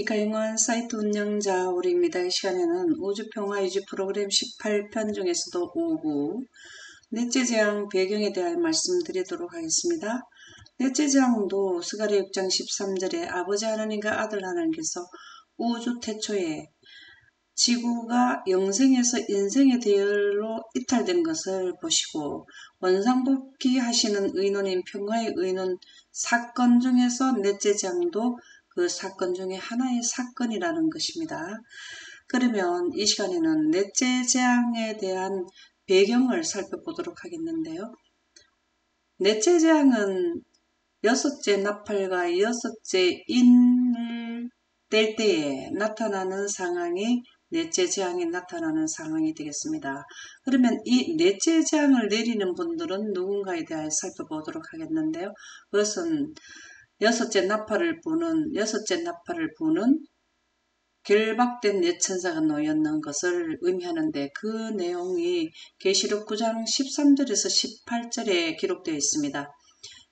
피카영원 사이트 운영자 우리입니다. 이 시간에는 우주평화 유지 프로그램 18편 중에서도 5부 넷째 재앙 배경에 대해 말씀드리도록 하겠습니다. 넷째 재앙도 스가랴 6장 13절에 아버지 하나님과 아들 하나님께서 우주 태초에 지구가 영생에서 인생의 대열로 이탈된 것을 보시고 원상복귀 하시는 의논인 평화의 의논 사건 중에서 넷째 재앙도 그 사건 중에 하나의 사건이라는 것입니다. 그러면 이 시간에는 넷째 재앙에 대한 배경을 살펴보도록 하겠는데요. 넷째 재앙은 여섯째 나팔과 여섯째 인을 뗄 때에 나타나는 상황이 넷째 재앙이 나타나는 상황이 되겠습니다. 그러면 이 넷째 재앙을 내리는 분들은 누군가에 대해 살펴보도록 하겠는데요. 그것은 여섯째 나팔을 부는 결박된 네 천사가 놓였는 것을 의미하는데 그 내용이 계시록 9장 13절에서 18절에 기록되어 있습니다.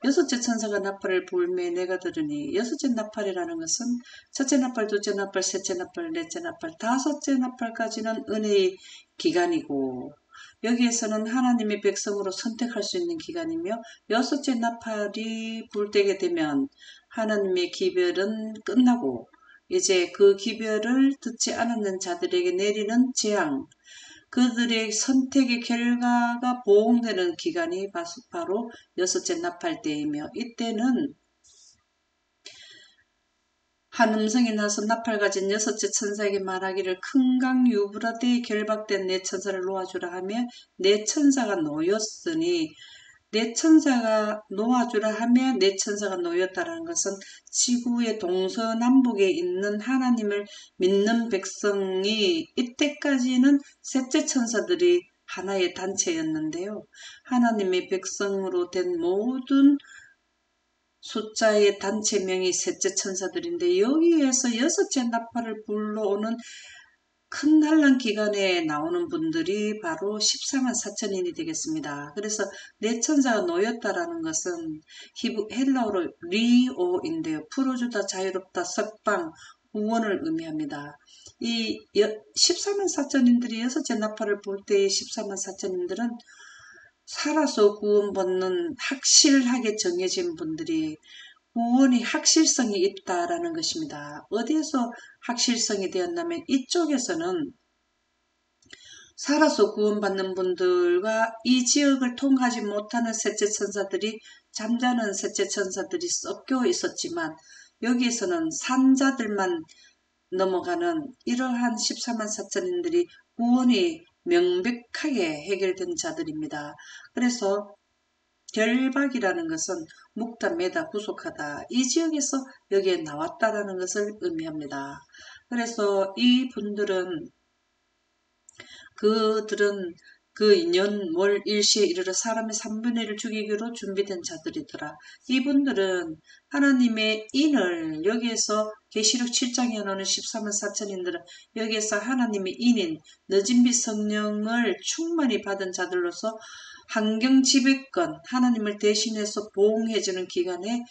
여섯째 천사가 나팔을 불매 내가 들으니 여섯째 나팔이라는 것은 첫째 나팔, 둘째 나팔, 셋째 나팔, 넷째 나팔, 다섯째 나팔까지는 은혜의 기간이고 여기에서는 하나님의 백성으로 선택할 수 있는 기간이며 여섯째 나팔이 불때게 되면 하나님의 기별은 끝나고 이제 그 기별을 듣지 않았는 자들에게 내리는 재앙, 그들의 선택의 결과가 보응되는 기간이 바로 여섯째 나팔 때이며 이때는 한 음성이 나서 나팔 가진 여섯째 천사에게 말하기를 큰 강 유브라데에 결박된 네 천사를 놓아주라 하며 네 천사가 놓였으니 네 천사가 놓아주라 하며 네 천사가 놓였다라는 것은 지구의 동서남북에 있는 하나님을 믿는 백성이 이때까지는 셋째 천사들이 하나의 단체였는데요. 하나님의 백성으로 된 모든 숫자의 단체명이 셋째 천사들인데 여기에서 여섯째 나팔을 불러오는 큰 환란 기간에 나오는 분들이 바로 14만 4천인이 되겠습니다. 그래서 네 천사가 놓였다라는 것은 헬라어로 리오인데요. 풀어주다, 자유롭다, 석방, 구원을 의미합니다. 이 14만 4천인들이 여섯째 나팔을 불 때의 14만 4천인들은 살아서 구원받는 확실하게 정해진 분들이 구원이 확실성이 있다라는 것입니다. 어디에서 확실성이 되었냐면 이쪽에서는 살아서 구원받는 분들과 이 지역을 통하지 못하는 셋째 천사들이 잠자는 셋째 천사들이 섞여 있었지만 여기에서는 산자들만 넘어가는 이러한 14만 4천인들이 구원이 명백하게 해결된 자들입니다. 그래서 결박이라는 것은 묵다, 매다, 구속하다. 이 지역에서 여기에 나왔다라는 것을 의미합니다. 그래서 이 분들은 그들은 그 년, 월, 일시에 이르러 사람의 3분의 1을 죽이기로 준비된 자들이더라. 이분들은 하나님의 인을 여기에서 계시록 7장에 나오는 14만 4천인들은 여기에서 하나님의 인인 늦은 빛 성령을 충만히 받은 자들로서 환경 지배권, 하나님을 대신해서 보응해주는 기간에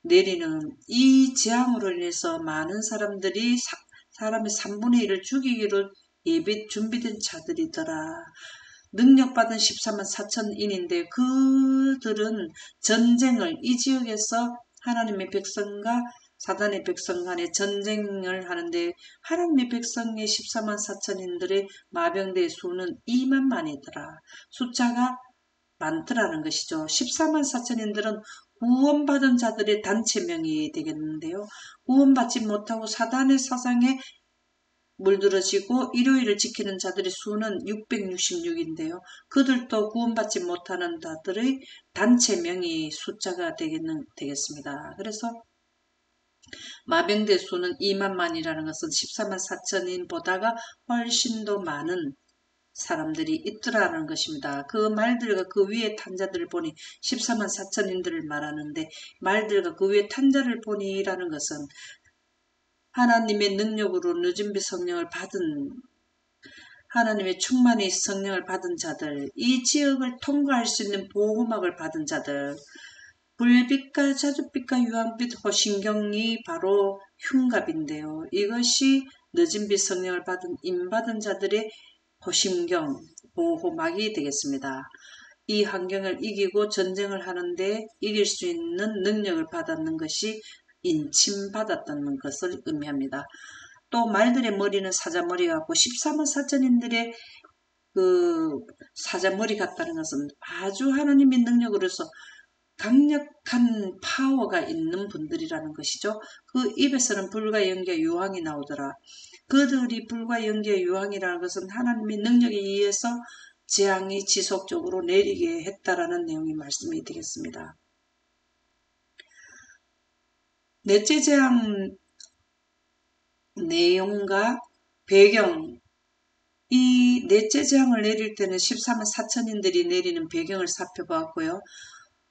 내리는 이 재앙으로 인해서 많은 사람들이 사람의 3분의 1을 죽이기로 준비된 자들이더라. 능력받은 14만 4천인인데 그들은 전쟁을 이 지역에서 하나님의 백성과 사단의 백성 간의 전쟁을 하는데 하나님의 백성의 14만 4천인들의 마병대의 수는 2만만이더라. 숫자가 많더라는 것이죠. 14만 4천인들은 구원받은 자들의 단체명이 되겠는데요. 구원받지 못하고 사단의 사상에 물들어지고 일요일을 지키는 자들의 수는 666인데요. 그들도 구원받지 못하는 자들의 단체명이 숫자가 되겠습니다. 그래서 마병대 수는 2만만이라는 것은 14만 4천인보다가 훨씬 더 많은 사람들이 있더라는 것입니다. 그 말들과 그 위에 탄자들을 보니 14만 4천인들을 말하는데 말들과 그 위에 탄자를 보니라는 것은 하나님의 능력으로 늦은 빛 성령을 받은 하나님의 충만히 성령을 받은 자들, 이 지역을 통과할 수 있는 보호막을 받은 자들, 불빛과 자줏빛과 유황빛 호신경이 바로 흉갑인데요. 이것이 늦은 빛 성령을 임받은 자들의 호신경, 보호막이 되겠습니다. 이 환경을 이기고 전쟁을 하는데 이길 수 있는 능력을 받았는 것이 인침받았다는 것을 의미합니다. 또 말들의 머리는 사자머리 같고 14만 4천인들의 그 사자머리 같다는 것은 아주 하나님의 능력으로서 강력한 파워가 있는 분들이라는 것이죠. 그 입에서는 불과 연기와 유황이 나오더라. 그들이 불과 연기와 유황이라는 것은 하나님의 능력에 의해서 재앙이 지속적으로 내리게 했다라는 내용이 말씀이 되겠습니다. 넷째 재앙 내용과 배경, 이 넷째 재앙을 내릴 때는 14만 4천인들이 내리는 배경을 살펴보았고요.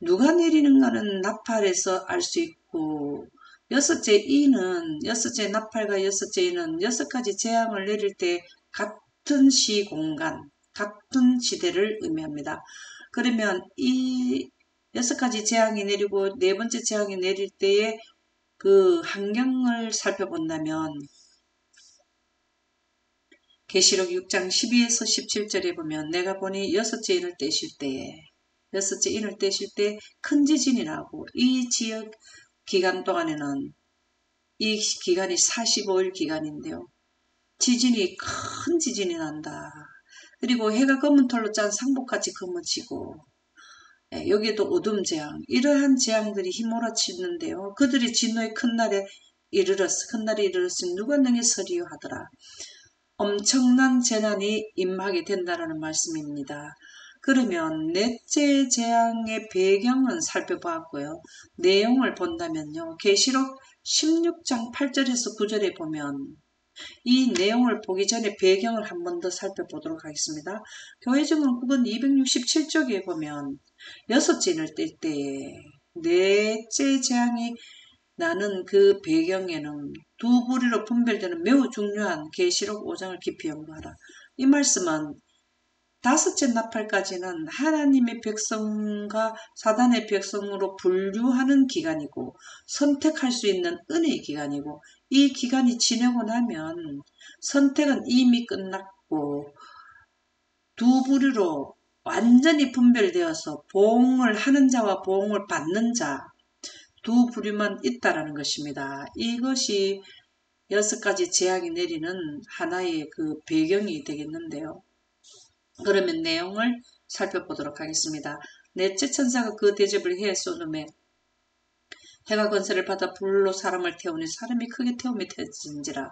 누가 내리는가는 나팔에서 알 수 있고, 여섯째 나팔과 여섯째 이는 6가지 재앙을 내릴 때 같은 시공간, 같은 시대를 의미합니다. 그러면 이 6가지 재앙이 내리고 4번째 재앙이 내릴 때의 그 환경을 살펴본다면 계시록 6장 12에서 17절에 보면 내가 보니 여섯째 인을 떼실 때에 큰 지진이 나고 이 지역 기간 동안에는 이 기간이 45일 기간인데요. 큰 지진이 난다. 그리고 해가 검은 털로 짠 상복같이 검어지고 여기에도 어둠 재앙, 이러한 재앙들이 휘몰아치는데요. 그들이 진노의 큰 날에 이르렀으니 누가 능히 서리요 하더라. 엄청난 재난이 임하게 된다는 말씀입니다. 그러면 넷째 재앙의 배경은 살펴보았고요. 내용을 본다면요. 계시록 16장 8절에서 9절에 보면 이 내용을 보기 전에 배경을 한 번 더 살펴보도록 하겠습니다. 교회증언국은 267쪽에 보면 여섯째 인을 뗄 때에 넷째 재앙이 나는 그 배경에는 두 부류로 분별되는 매우 중요한 계시록 5장을 깊이 연구하라. 이 말씀은 다섯째 나팔까지는 하나님의 백성과 사단의 백성으로 분류하는 기간이고 선택할 수 있는 은혜의 기간이고, 이 기간이 지나고 나면 선택은 이미 끝났고 두 부류로 완전히 분별되어서 보응을 하는 자와 보응을 받는 자, 두 부류만 있다라는 것입니다. 이것이 6가지 재앙이 내리는 하나의 그 배경이 되겠는데요. 그러면 내용을 살펴보도록 하겠습니다. 넷째 천사가 그 대접을 해 쏘돔에 해가 건설을 받아 불로 사람을 태우니 사람이 크게 태움이 되진지라.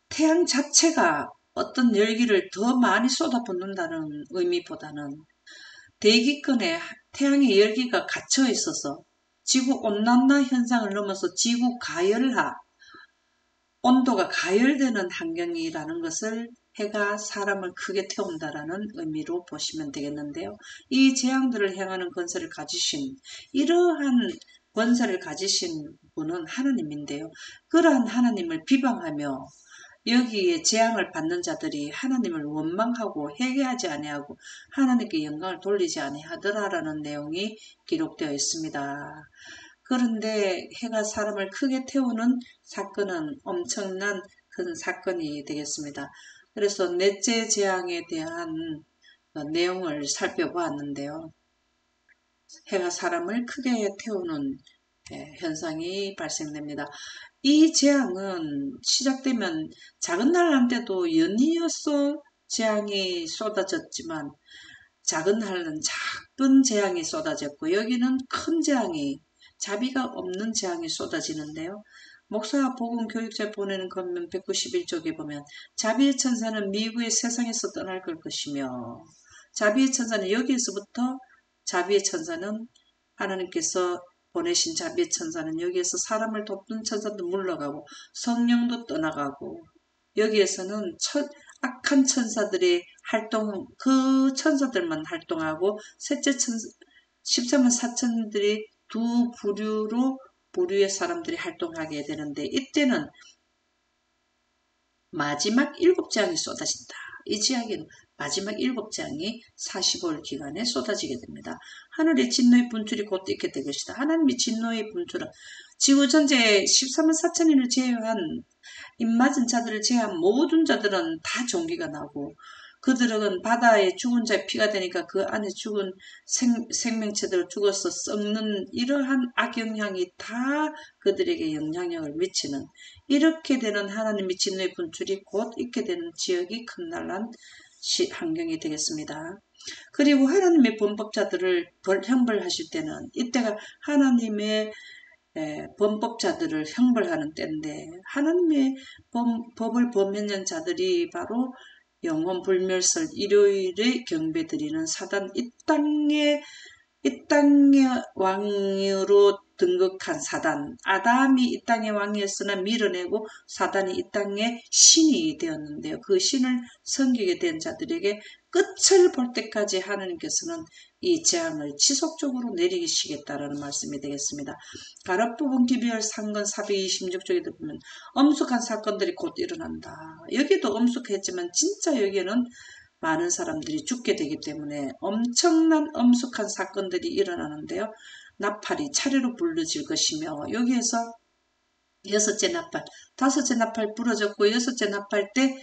태양 자체가 어떤 열기를 더 많이 쏟아붓는다는 의미보다는 대기권에 태양의 열기가 갇혀 있어서 지구온난화 현상을 넘어서 지구 가열화, 온도가 가열되는 환경이라는 것을 해가 사람을 크게 태운다라는 의미로 보시면 되겠는데요. 이 재앙들을 향하는 권세를 가지신, 이러한 권세를 가지신 분은 하나님인데요. 그러한 하나님을 비방하며 여기에 재앙을 받는 자들이 하나님을 원망하고 회개하지 아니하고 하나님께 영광을 돌리지 아니하더라라는 내용이 기록되어 있습니다. 그런데 해가 사람을 크게 태우는 사건은 엄청난 큰 사건이 되겠습니다. 그래서 넷째 재앙에 대한 내용을 살펴보았는데요. 해가 사람을 크게 태우는 현상이 발생됩니다. 이 재앙은 시작되면 작은 날란 때도 연이어서 재앙이 쏟아졌지만 작은 날은 작은 재앙이 쏟아졌고 여기는 큰 재앙이, 자비가 없는 재앙이 쏟아지는데요. 목사와 복음 교육자 보내는 권면 191쪽에 보면 자비의 천사는 미국의 세상에서 떠날 것이며, 자비의 천사는 여기에서부터 자비의 천사는 하나님께서 보내신 자비의 천사는 여기에서 사람을 돕는 천사도 물러가고 성령도 떠나가고, 여기에서는 악한 천사들의 활동, 그 천사들만 활동하고 셋째 천사 14만 4천들이 두 부류의 사람들이 활동하게 되는데, 이때는 마지막 7재앙이 쏟아진다. 이 지하기는 마지막 7장이 45일 기간에 쏟아지게 됩니다. 하늘의 진노의 분출이 곧 있게 될 것이다. 하나님의 진노의 분출은 지구 전체에 13만 4천인을 제외한 입맞은 자들을 제외한 모든 자들은 다 종기가 나고 그들은 바다에 죽은 자의 피가 되니까 그 안에 죽은 생명체들 죽어서 썩는 이러한 악영향이 다 그들에게 영향력을 미치는 이렇게 되는 하나님의 진노의 분출이 곧 있게 되는 지역이 큰 난란 환경이 되겠습니다. 그리고 하나님의 범법자들을 형벌하실 때는 이때가 하나님의 범법자들을 형벌하는 때인데 하나님의 법을 범했는 자들이 바로 영혼 불멸설 일요일에 경배드리는 사단 이 땅의 왕으로 등극한 사단 아담이 이 땅의 왕이었으나 밀어내고 사단이 이 땅의 신이 되었는데요. 그 신을 섬기게 된 자들에게 끝을 볼 때까지 하나님께서는 이 재앙을 지속적으로 내리시겠다라는 말씀이 되겠습니다. 가롯부분 기비열 상건 426쪽에 보면 엄숙한 사건들이 곧 일어난다. 여기도 엄숙했지만 진짜 여기에는 많은 사람들이 죽게 되기 때문에 엄청난 엄숙한 사건들이 일어나는데요. 나팔이 차례로 불러질 것이며 여기에서 여섯째 나팔, 다섯째 나팔 부러졌고 여섯째 나팔 때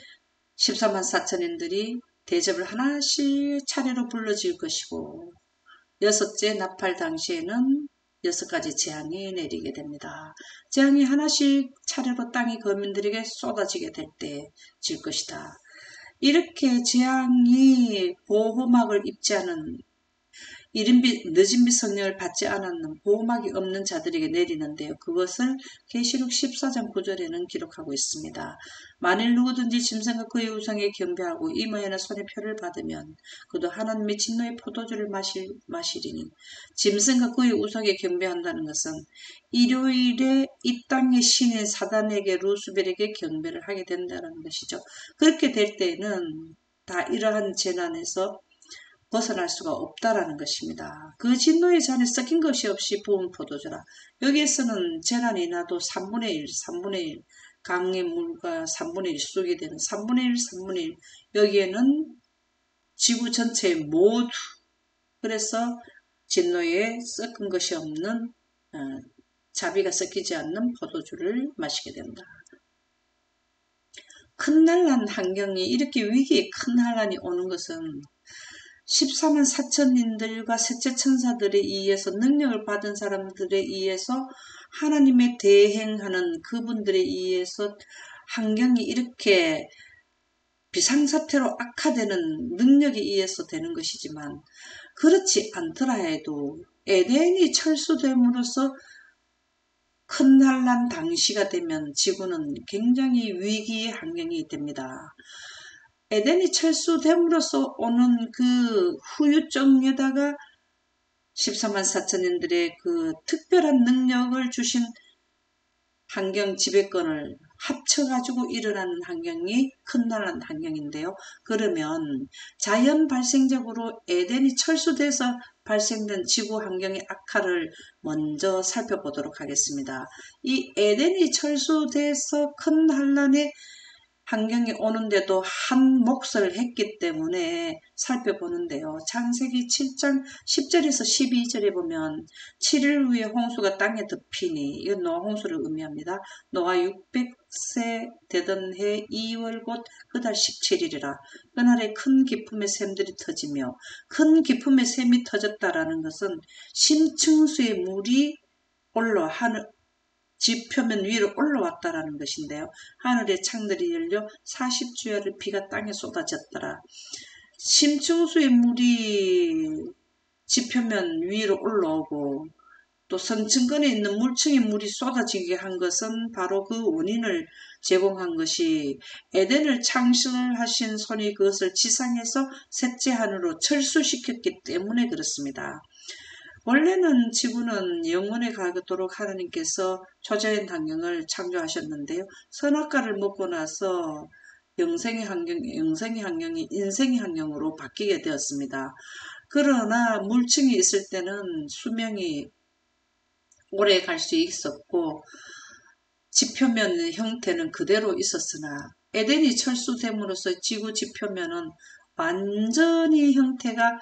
14만 4천인들이 대접을 하나씩 차례로 불러질 것이고 여섯째 나팔 당시에는 6가지 재앙이 내리게 됩니다. 재앙이 하나씩 차례로 땅의 거민들에게 쏟아지게 될 때 질 것이다. 이렇게 재앙이 보호막을 입지 않은 늦은 빛 성령을 받지 않았는 보호막이 없는 자들에게 내리는데요. 그것을 계시록 14장 9절에는 기록하고 있습니다. 만일 누구든지 짐승과 그의 우상에 경배하고 이마에나 손에 표를 받으면 그도 하나님의 진노의 포도주를 마시리니 짐승과 그의 우상에 경배한다는 것은 일요일에 이 땅의 신인 사단에게 루스벨에게 경배를 하게 된다는 것이죠. 그렇게 될 때에는 다 이러한 재난에서 벗어날 수가 없다라는 것입니다. 그 진노의 잔에 섞인 것이 없이 부은 포도주라. 여기에서는 재난이 나도 3분의 1, 3분의 1, 강의 물과 3분의 1 쏘게 되는 3분의 1, 3분의 1. 여기에는 지구 전체의 모두 그래서 진노에 섞은 것이 없는 자비가 섞이지 않는 포도주를 마시게 된다. 큰 난란 환경이 이렇게 위기에 큰 난란이 오는 것은 14만 4천인들과 셋째 천사들에 의해서 능력을 받은 사람들에 의해서 하나님의 대행하는 그분들에 의해서 환경이 이렇게 비상사태로 악화되는 능력에 의해서 되는 것이지만 그렇지 않더라 해도 에덴이 철수됨으로써 큰 난란 당시가 되면 지구는 굉장히 위기의 환경이 됩니다. 에덴이 철수됨으로써 오는 그 후유증에다가 14만 4천인들의 그 특별한 능력을 주신 환경 지배권을 합쳐가지고 일어나는 환경이 큰 난란 환경인데요. 그러면 자연 발생적으로 에덴이 철수돼서 발생된 지구 환경의 악화를 먼저 살펴보도록 하겠습니다. 이 에덴이 철수돼서 큰 환란의 환경이 오는데도 한 몫을 했기 때문에 살펴보는데요. 창세기 7장 10절에서 12절에 보면 7일 후에 홍수가 땅에 덮이니 이건 노아 홍수를 의미합니다. 노아 600세 되던 해 2월 곧 그달 17일이라 그날에 큰 기품의 샘들이 터지며 큰 기품의 샘이 터졌다라는 것은 심층수의 물이 올라 집 표면 위로 올라왔다라는 것인데요. 하늘의 창들이 열려 40주야를 비가 땅에 쏟아졌더라. 심층수의 물이 집 표면 위로 올라오고 또 성층권에 있는 물층의 물이 쏟아지게 한 것은 바로 그 원인을 제공한 것이 에덴을 창설하신 손이 그것을 지상에서 셋째 하늘로 철수시켰기 때문에 그렇습니다. 원래는 지구는 영원에 가도록 하나님께서 초자연 환경을 창조하셨는데요. 선악과를 먹고 나서 영생의 환경이 인생의 환경으로 바뀌게 되었습니다. 그러나 물층이 있을 때는 수명이 오래 갈 수 있었고 지표면 형태는 그대로 있었으나 에덴이 철수됨으로써 지구 지표면은 완전히 형태가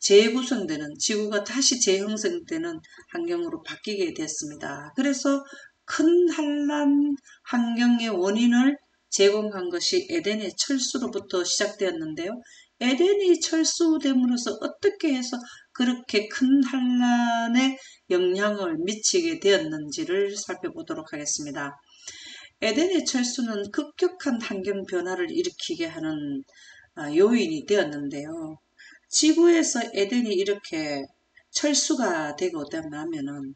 재구성되는, 지구가 다시 재형성되는 환경으로 바뀌게 됐습니다. 그래서 큰 한란 환경의 원인을 제공한 것이 에덴의 철수로부터 시작되었는데요. 에덴이 철수됨으로써 어떻게 해서 그렇게 큰 한란에 영향을 미치게 되었는지를 살펴보도록 하겠습니다. 에덴의 철수는 급격한 환경 변화를 일으키게 하는 요인이 되었는데요. 지구에서 에덴이 이렇게 철수가 되고 나면은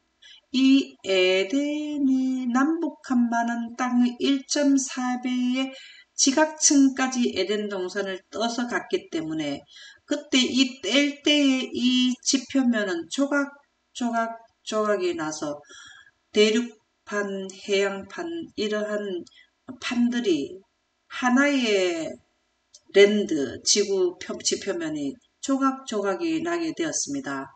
이 에덴이 남북한반은 땅의 1.4배의 지각층까지 에덴 동산을 떠서 갔기 때문에 그때 이 뗄 때의 이 지표면은 조각이 나서 대륙판, 해양판 이러한 판들이 하나의 랜드, 지표면이 조각조각이 나게 되었습니다.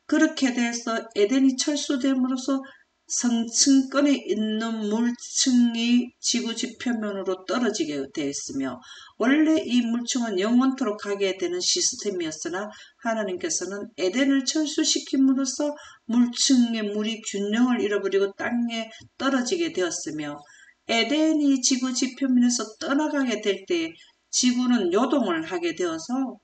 그렇게 돼서 에덴이 철수됨으로써 성층권에 있는 물층이 지구 지표면으로 떨어지게 되었으며 원래 이 물층은 영원토록 가게 되는 시스템이었으나 하나님께서는 에덴을 철수시킴으로써 물층의 물이 균형을 잃어버리고 땅에 떨어지게 되었으며 에덴이 지구 지표면에서 떠나가게 될 때 지구는 요동을 하게 되어서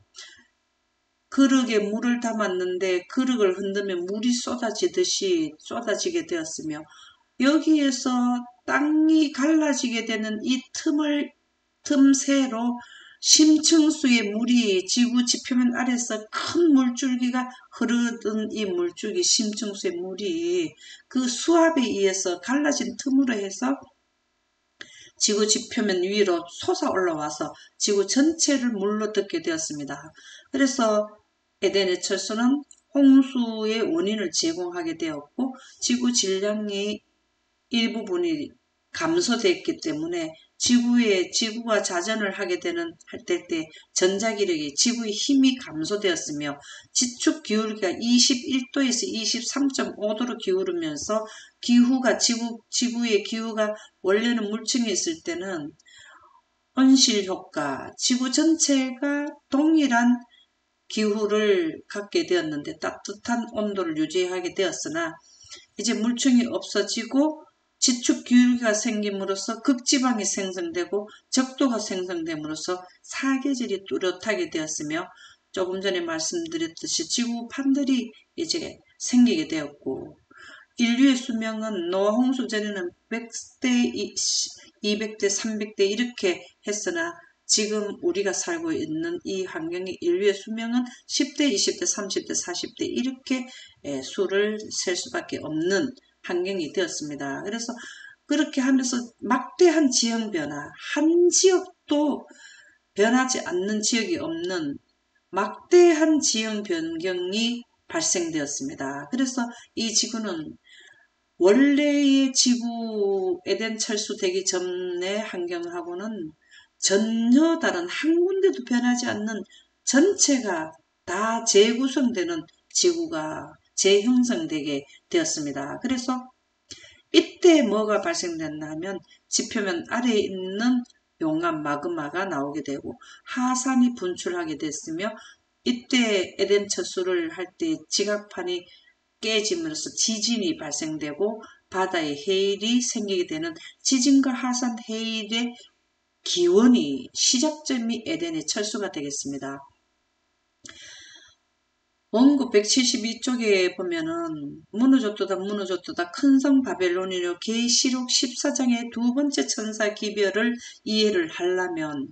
그릇에 물을 담았는데 그릇을 흔들면 물이 쏟아지듯이 쏟아지게 되었으며 여기에서 땅이 갈라지게 되는 이 틈새로 심층수의 물이 지구 지표면 아래서 큰 물줄기가 흐르던 이 물줄기 심층수의 물이 그 수압에 의해서 갈라진 틈으로 해서 지구 지표면 위로 솟아 올라와서 지구 전체를 물로 덮게 되었습니다. 그래서 에덴의 철수는 홍수의 원인을 제공하게 되었고 지구 질량의 일부분이 감소됐기 때문에 지구가 자전을 하게 되는 때 전자기력이 지구의 힘이 감소되었으며 지축 기울기가 21도에서 23.5도로 기울으면서 지구의 기후가 원래는 물층에 있을 때는 온실 효과, 지구 전체가 동일한 기후를 갖게 되었는데 따뜻한 온도를 유지하게 되었으나 이제 물층이 없어지고 지축 기울기가 생김으로써 극지방이 생성되고 적도가 생성됨으로써 사계절이 뚜렷하게 되었으며 조금 전에 말씀드렸듯이 지구판들이 이제 생기게 되었고 인류의 수명은 노아 홍수 전에는 100대, 200대, 300대 이렇게 했으나 지금 우리가 살고 있는 이 환경의 인류의 수명은 10대, 20대, 30대, 40대 이렇게 수를 셀 수밖에 없는 환경이 되었습니다. 그래서 그렇게 하면서 막대한 지형 변화, 한 지역도 변하지 않는 지역이 없는 막대한 지형 변경이 발생되었습니다. 그래서 이 지구는 원래의 지구 에덴 철수되기 전의 환경하고는 전혀 다른 한 군데도 변하지 않는 전체가 다 재구성되는 지구가 재형성되게 되었습니다. 그래서 이때 뭐가 발생됐나 하면 지표면 아래에 있는 용암 마그마가 나오게 되고 하산이 분출하게 됐으며 이때 에덴 철수를 할 때 지각판이 깨짐으로써 지진이 발생되고 바다에 해일이 생기게 되는 지진과 하산 해일의 기원이 시작점이 에덴의 철수가 되겠습니다. 원고 172쪽에 보면은 무너졌도다 큰성 바벨론이요 계시록 14장의 두 번째 천사 기별을 이해를 하려면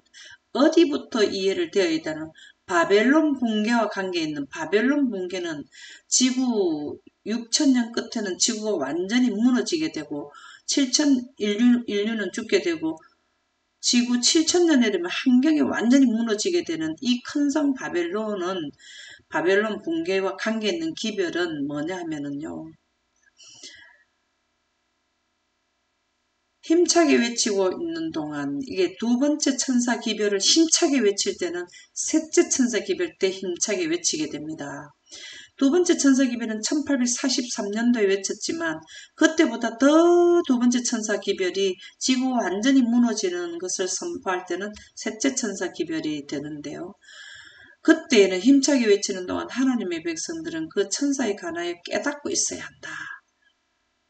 어디부터 이해를 되어야 되는 바벨론 붕괴와 관계 있는 바벨론 붕괴는 지구 6000년 끝에는 지구가 완전히 무너지게 되고 인류는 죽게 되고 지구 7000년에 되면 환경이 완전히 무너지게 되는 이 큰 성 바벨론 붕괴와 관계 있는 기별은 뭐냐 하면은요. 힘차게 외치고 있는 동안 이게 두 번째 천사 기별을 힘차게 외칠 때는 셋째 천사 기별 때 힘차게 외치게 됩니다. 두 번째 천사기별은 1843년도에 외쳤지만 그때보다 더 두 번째 천사기별이 지구가 완전히 무너지는 것을 선포할 때는 셋째 천사기별이 되는데요. 그때에는 힘차게 외치는 동안 하나님의 백성들은 그 천사에 관하여 깨닫고 있어야 한다.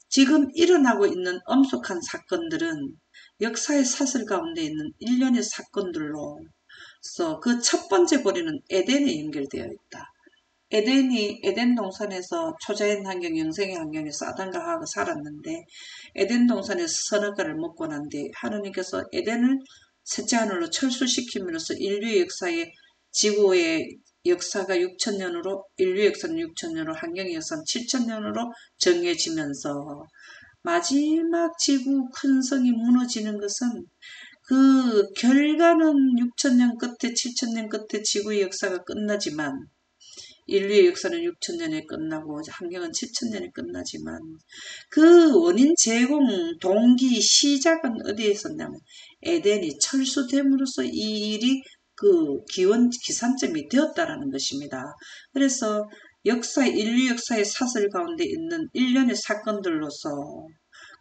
지금 일어나고 있는 엄숙한 사건들은 역사의 사슬 가운데 있는 일련의 사건들로서 그 첫 번째 고리는 에덴에 연결되어 있다. 에덴 동산에서 초자연 환경, 영생의 환경에서 아담과 하와가 살았는데 에덴 동산에서 선악과를 먹고 난 뒤 하나님께서 에덴을 셋째 하늘로 철수시킴으로써 인류의 역사에 지구의 역사가 6천년으로 인류의 역사는 6천년으로 환경의 역사는 7천년으로 정해지면서 마지막 지구 큰 성이 무너지는 것은 그 결과는 6천년 끝에 7천년 끝에 지구의 역사가 끝나지만 인류의 역사는 6천년에 끝나고 환경은 7천년에 끝나지만 그 원인 제공 동기 시작은 어디에 있었냐면 에덴이 철수됨으로써 이 일이 그 기산점이 되었다라는 것입니다. 그래서 인류 역사의 사슬 가운데 있는 일련의 사건들로서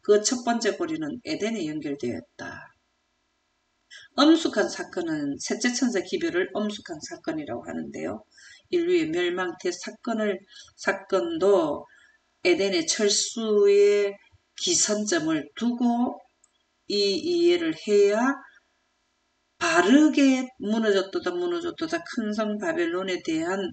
그 첫 번째 고리는 에덴에 연결되어 있다. 엄숙한 사건은 셋째 천사 기별을 엄숙한 사건이라고 하는데요. 인류의 멸망 사건도 에덴의 철수의 기선점을 두고 이 이해를 해야 바르게 무너졌도다 큰 성 바벨론에 대한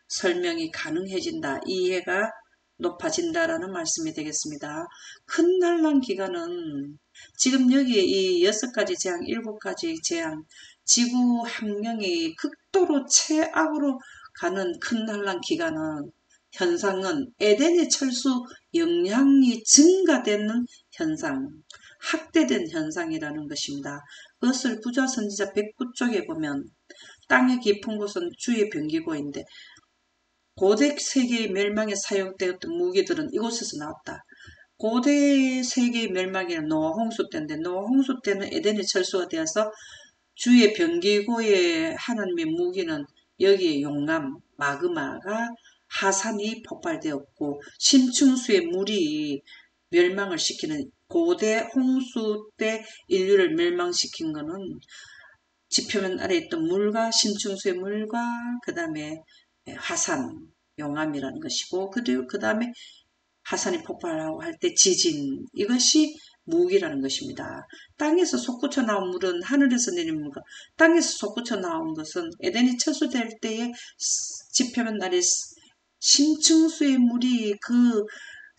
설명이 가능해진다. 이해가 높아진다라는 말씀이 되겠습니다. 큰 난란 기간은 지금 여기에 이 6가지 재앙, 7가지 재앙, 지구 환경이 극도로 최악으로 가는 큰 난란 기간은 현상은 에덴의 철수 영향이 증가되는 현상, 확대된 현상이라는 것입니다. 그것을 부자 선지자 109쪽에 보면 땅의 깊은 곳은 주의 병기고인데 고대 세계의 멸망에 사용되었던 무기들은 이곳에서 나왔다. 고대 세계의 멸망에는 노아 홍수 때인데 노아 홍수 때는 에덴의 철수가 되어서 주의 병기고의 하나님의 무기는 여기에 용암, 마그마가 하산이 폭발되었고 심층수의 물이 멸망을 시키는 고대 홍수 때 인류를 멸망시킨 것은 지표면 아래 있던 물과 심층수의 물과 그 다음에 화산, 용암이라는 것이고 그리고 그 다음에 화산이 폭발하고 할 때 지진, 이것이 무기라는 것입니다. 땅에서 솟구쳐 나온 물은 하늘에서 내린 물과 땅에서 솟구쳐 나온 것은 에덴이 철수될 때에 지표면 아래 심층수의 물이 그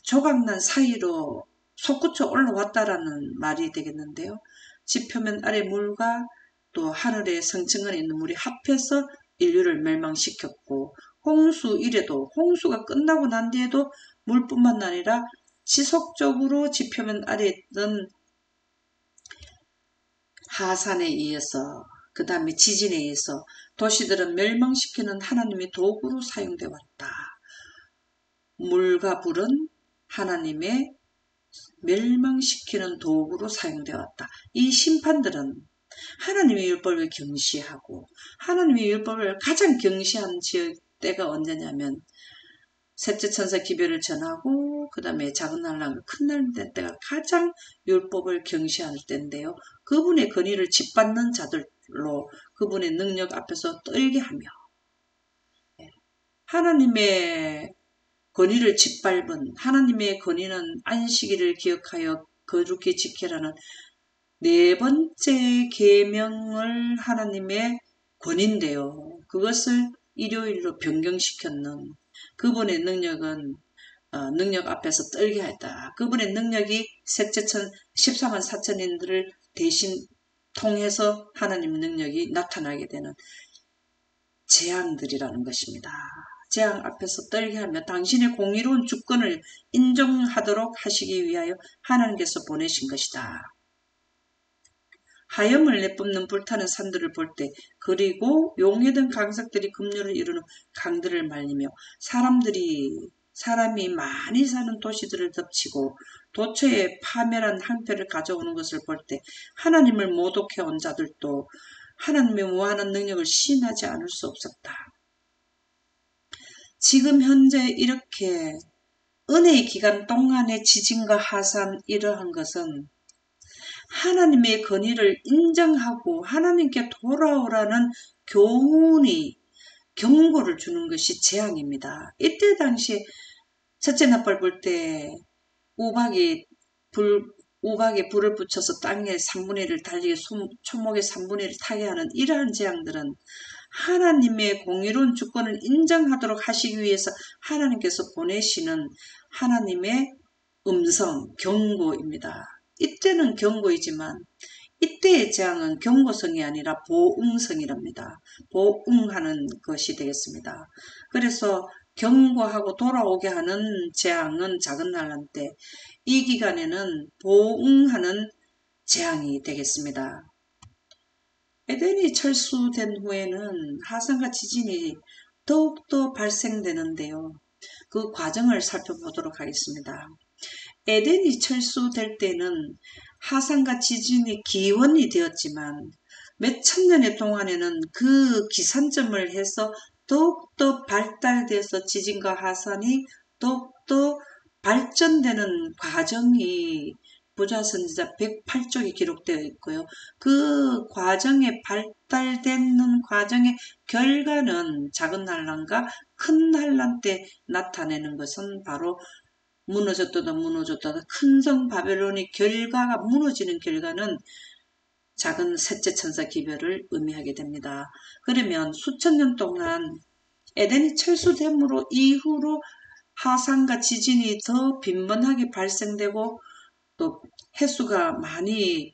조각난 사이로 솟구쳐 올라왔다라는 말이 되겠는데요. 지표면 아래 물과 또 하늘의 성층간에 있는 물이 합해서 인류를 멸망시켰고 홍수 이래도 홍수가 끝나고 난 뒤에도 물뿐만 아니라 지속적으로 지표면 아래에 있던 하산에 의해서 그 다음에 지진에 의해서 도시들은 멸망시키는 하나님의 도구로 사용되어 왔다. 물과 불은 하나님의 멸망시키는 도구로 사용되어 왔다. 이 심판들은 하나님의 율법을 경시하고 하나님의 율법을 가장 경시한 때가 언제냐면 셋째 천사 기별을 전하고 그 다음에 작은 난란과 큰 난란 때가 가장 율법을 경시할 때인데요. 그분의 권위를 짓밟는 자들로 그분의 능력 앞에서 떨게 하며 하나님의 권위를 짓밟은 하나님의 권위는 안식일을 기억하여 거룩히 지키라는 네 번째 계명을 하나님의 권위인데요. 그것을 일요일로 변경시켰는 그분의 능력은 능력 앞에서 떨게 했다. 그분의 능력이 셋째 14만 4천인들을 대신 통해서 하나님의 능력이 나타나게 되는 재앙들이라는 것입니다. 재앙 앞에서 떨게 하며 당신의 공의로운 주권을 인정하도록 하시기 위하여 하나님께서 보내신 것이다. 하염을 내뿜는 불타는 산들을 볼 때 그리고 용해든 강석들이 급류를 이루는 강들을 말리며 사람이 많이 사는 도시들을 덮치고 도처에 파멸한 항표를 가져오는 것을 볼 때 하나님을 모독해온 자들도 하나님의 무한한 능력을 시인하지 않을 수 없었다. 지금 현재 이렇게 은혜의 기간 동안의 지진과 하산 이러한 것은 하나님의 권위를 인정하고 하나님께 돌아오라는 교훈이 경고를 주는 것이 재앙입니다. 이때 당시 첫째 나팔 불 때 우박이 우박에 불을 붙여서 땅에 3분의 1을 달리게 초목의 3분의 1을 타게 하는 이러한 재앙들은 하나님의 공의로운 주권을 인정하도록 하시기 위해서 하나님께서 보내시는 하나님의 음성, 경고입니다. 이때는 경고이지만 이때의 재앙은 경고성이 아니라 보응성이랍니다. 보응하는 것이 되겠습니다. 그래서 경고하고 돌아오게 하는 재앙은 작은 난란 때, 이 기간에는 보응하는 재앙이 되겠습니다. 에덴이 철수된 후에는 하산과 지진이 더욱더 발생되는데요. 그 과정을 살펴보도록 하겠습니다. 에덴이 철수될 때는 하산과 지진이 기원이 되었지만 몇 천년의 동안에는 그 기산점을 해서 더욱더 발달돼서 지진과 하산이 더욱더 발전되는 과정이 부자선지자 108쪽에 기록되어 있고요. 그 과정에 발달되는 과정의 결과는 작은 환란과 큰 환란 때 나타내는 것은 바로 무너졌다 큰 성 바벨론의 결과가 무너지는 결과는 작은 셋째 천사 기별을 의미하게 됩니다. 그러면 수천 년 동안 에덴이 철수됨으로 이후로 하산과 지진이 더 빈번하게 발생되고 또 횟수가 많이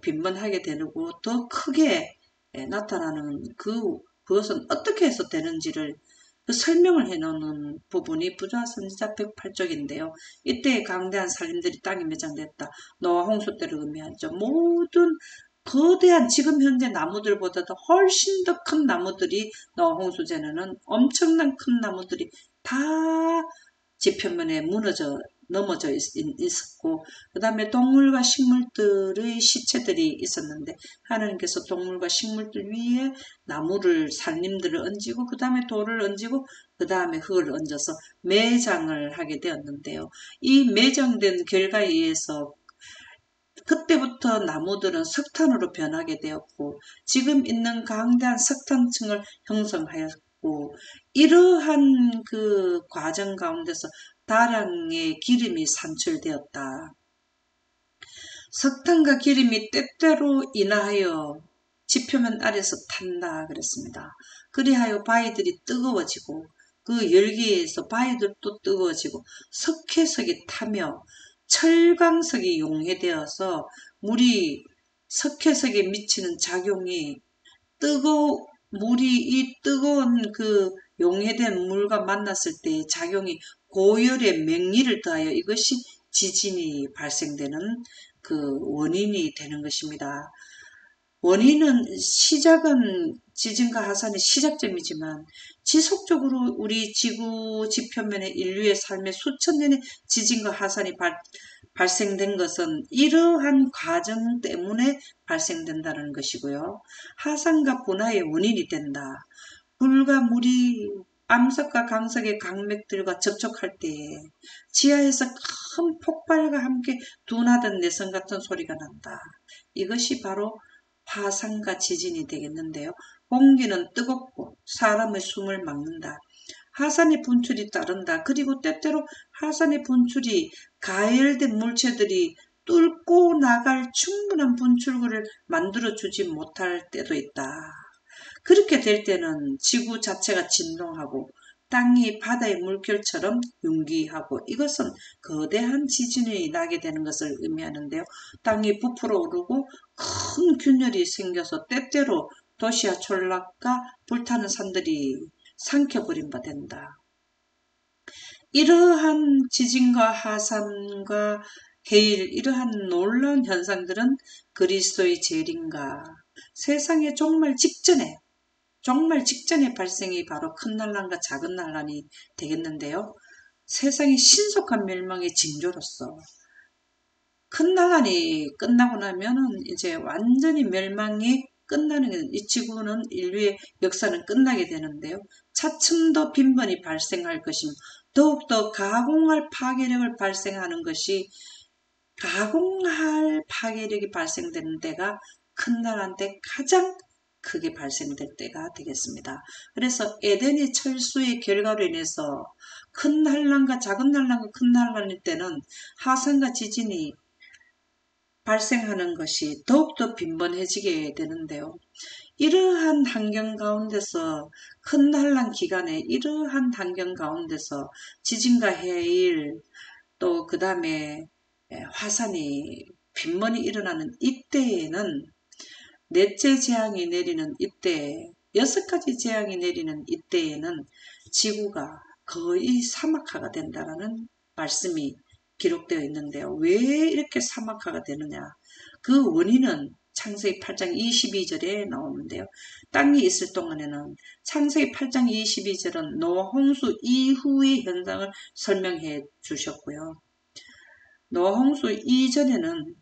빈번하게 되고 더 크게 나타나는 그것은 어떻게 해서 되는지를 설명을 해놓는 부분이 부자 선지자 108쪽인데요. 이때 강대한 산림들이 땅에 매장됐다. 노아 홍수 때를 의미하죠. 모든 거대한 지금 현재 나무들보다도 훨씬 더 큰 나무들이 노아 홍수 전에는 엄청난 큰 나무들이 다 지표면에 넘어져 있었고 그 다음에 동물과 식물들의 시체들이 있었는데 하나님께서 동물과 식물들 위에 나무를 산림들을 얹고 그 다음에 돌을 얹고 그 다음에 흙을 얹어서 매장을 하게 되었는데요. 이 매장된 결과에 의해서 그때부터 나무들은 석탄으로 변하게 되었고 지금 있는 강대한 석탄층을 형성하였고 이러한 그 과정 가운데서 다량의 기름이 산출되었다. 석탄과 기름이 때때로 인하여 지표면 아래서 탄다 그랬습니다. 그리하여 바위들이 뜨거워지고 그 열기에서 바위들도 뜨거워지고 석회석이 타며 철광석이 용해되어서 물이 석회석에 미치는 작용이 물이 이 뜨거운 그 용해된 물과 만났을 때 작용이 고열의 맹리를 더하여 이것이 지진이 발생되는 그 원인이 되는 것입니다. 원인은 시작은 지진과 하산의 시작점이지만 지속적으로 우리 지구 지표면의 인류의 삶의 수천 년의 지진과 하산이 발생된 것은 이러한 과정 때문에 발생된다는 것이고요. 하산과 분화의 원인이 된다. 불과 물이 암석과 강석의 강맥들과 접촉할 때에 지하에서 큰 폭발과 함께 둔하던 내성 같은 소리가 난다. 이것이 바로 화산과 지진이 되겠는데요. 공기는 뜨겁고 사람의 숨을 막는다. 하산의 분출이 따른다. 그리고 때때로 하산의 분출이 가열된 물체들이 뚫고 나갈 충분한 분출구를 만들어주지 못할 때도 있다. 그렇게 될 때는 지구 자체가 진동하고 땅이 바다의 물결처럼 융기하고 이것은 거대한 지진이 나게 되는 것을 의미하는데요. 땅이 부풀어 오르고 큰 균열이 생겨서 때때로 도시와 촌락과 불타는 산들이 삼켜버린 바 된다. 이러한 지진과 하산과 해일 이러한 놀라운 현상들은 그리스도의 재림과 세상의 정말 직전의 발생이 바로 큰 난란과 작은 난란이 되겠는데요. 세상의 신속한 멸망의 징조로서 큰 난란이 끝나고 나면은 이제 완전히 멸망이 끝나는 이 지구는 인류의 역사는 끝나게 되는데요. 차츰 더 빈번히 발생할 것임. 더욱더 가공할 파괴력을 발생하는 것이 가공할 파괴력이 발생되는 때가 큰 나라한테 가장 크게 발생될 때가 되겠습니다. 그래서 에덴의 철수의 결과로 인해서 큰 환란과 작은 환란과 큰 환란일 때는 하산과 지진이 발생하는 것이 더욱더 빈번해지게 되는데요. 이러한 환경 가운데서 큰 환란 기간에 이러한 환경 가운데서 지진과 해일 또 그 다음에 화산이 빈번히 일어나는 이때에는 넷째 재앙이 내리는 이때 6가지 재앙이 내리는 이때에는 지구가 거의 사막화가 된다는 말씀이 기록되어 있는데요. 왜 이렇게 사막화가 되느냐? 그 원인은 창세기 8장 22절에 나오는데요. 땅이 있을 동안에는 창세기 8장 22절은 노아 홍수 이후의 현상을 설명해 주셨고요. 노아 홍수 이전에는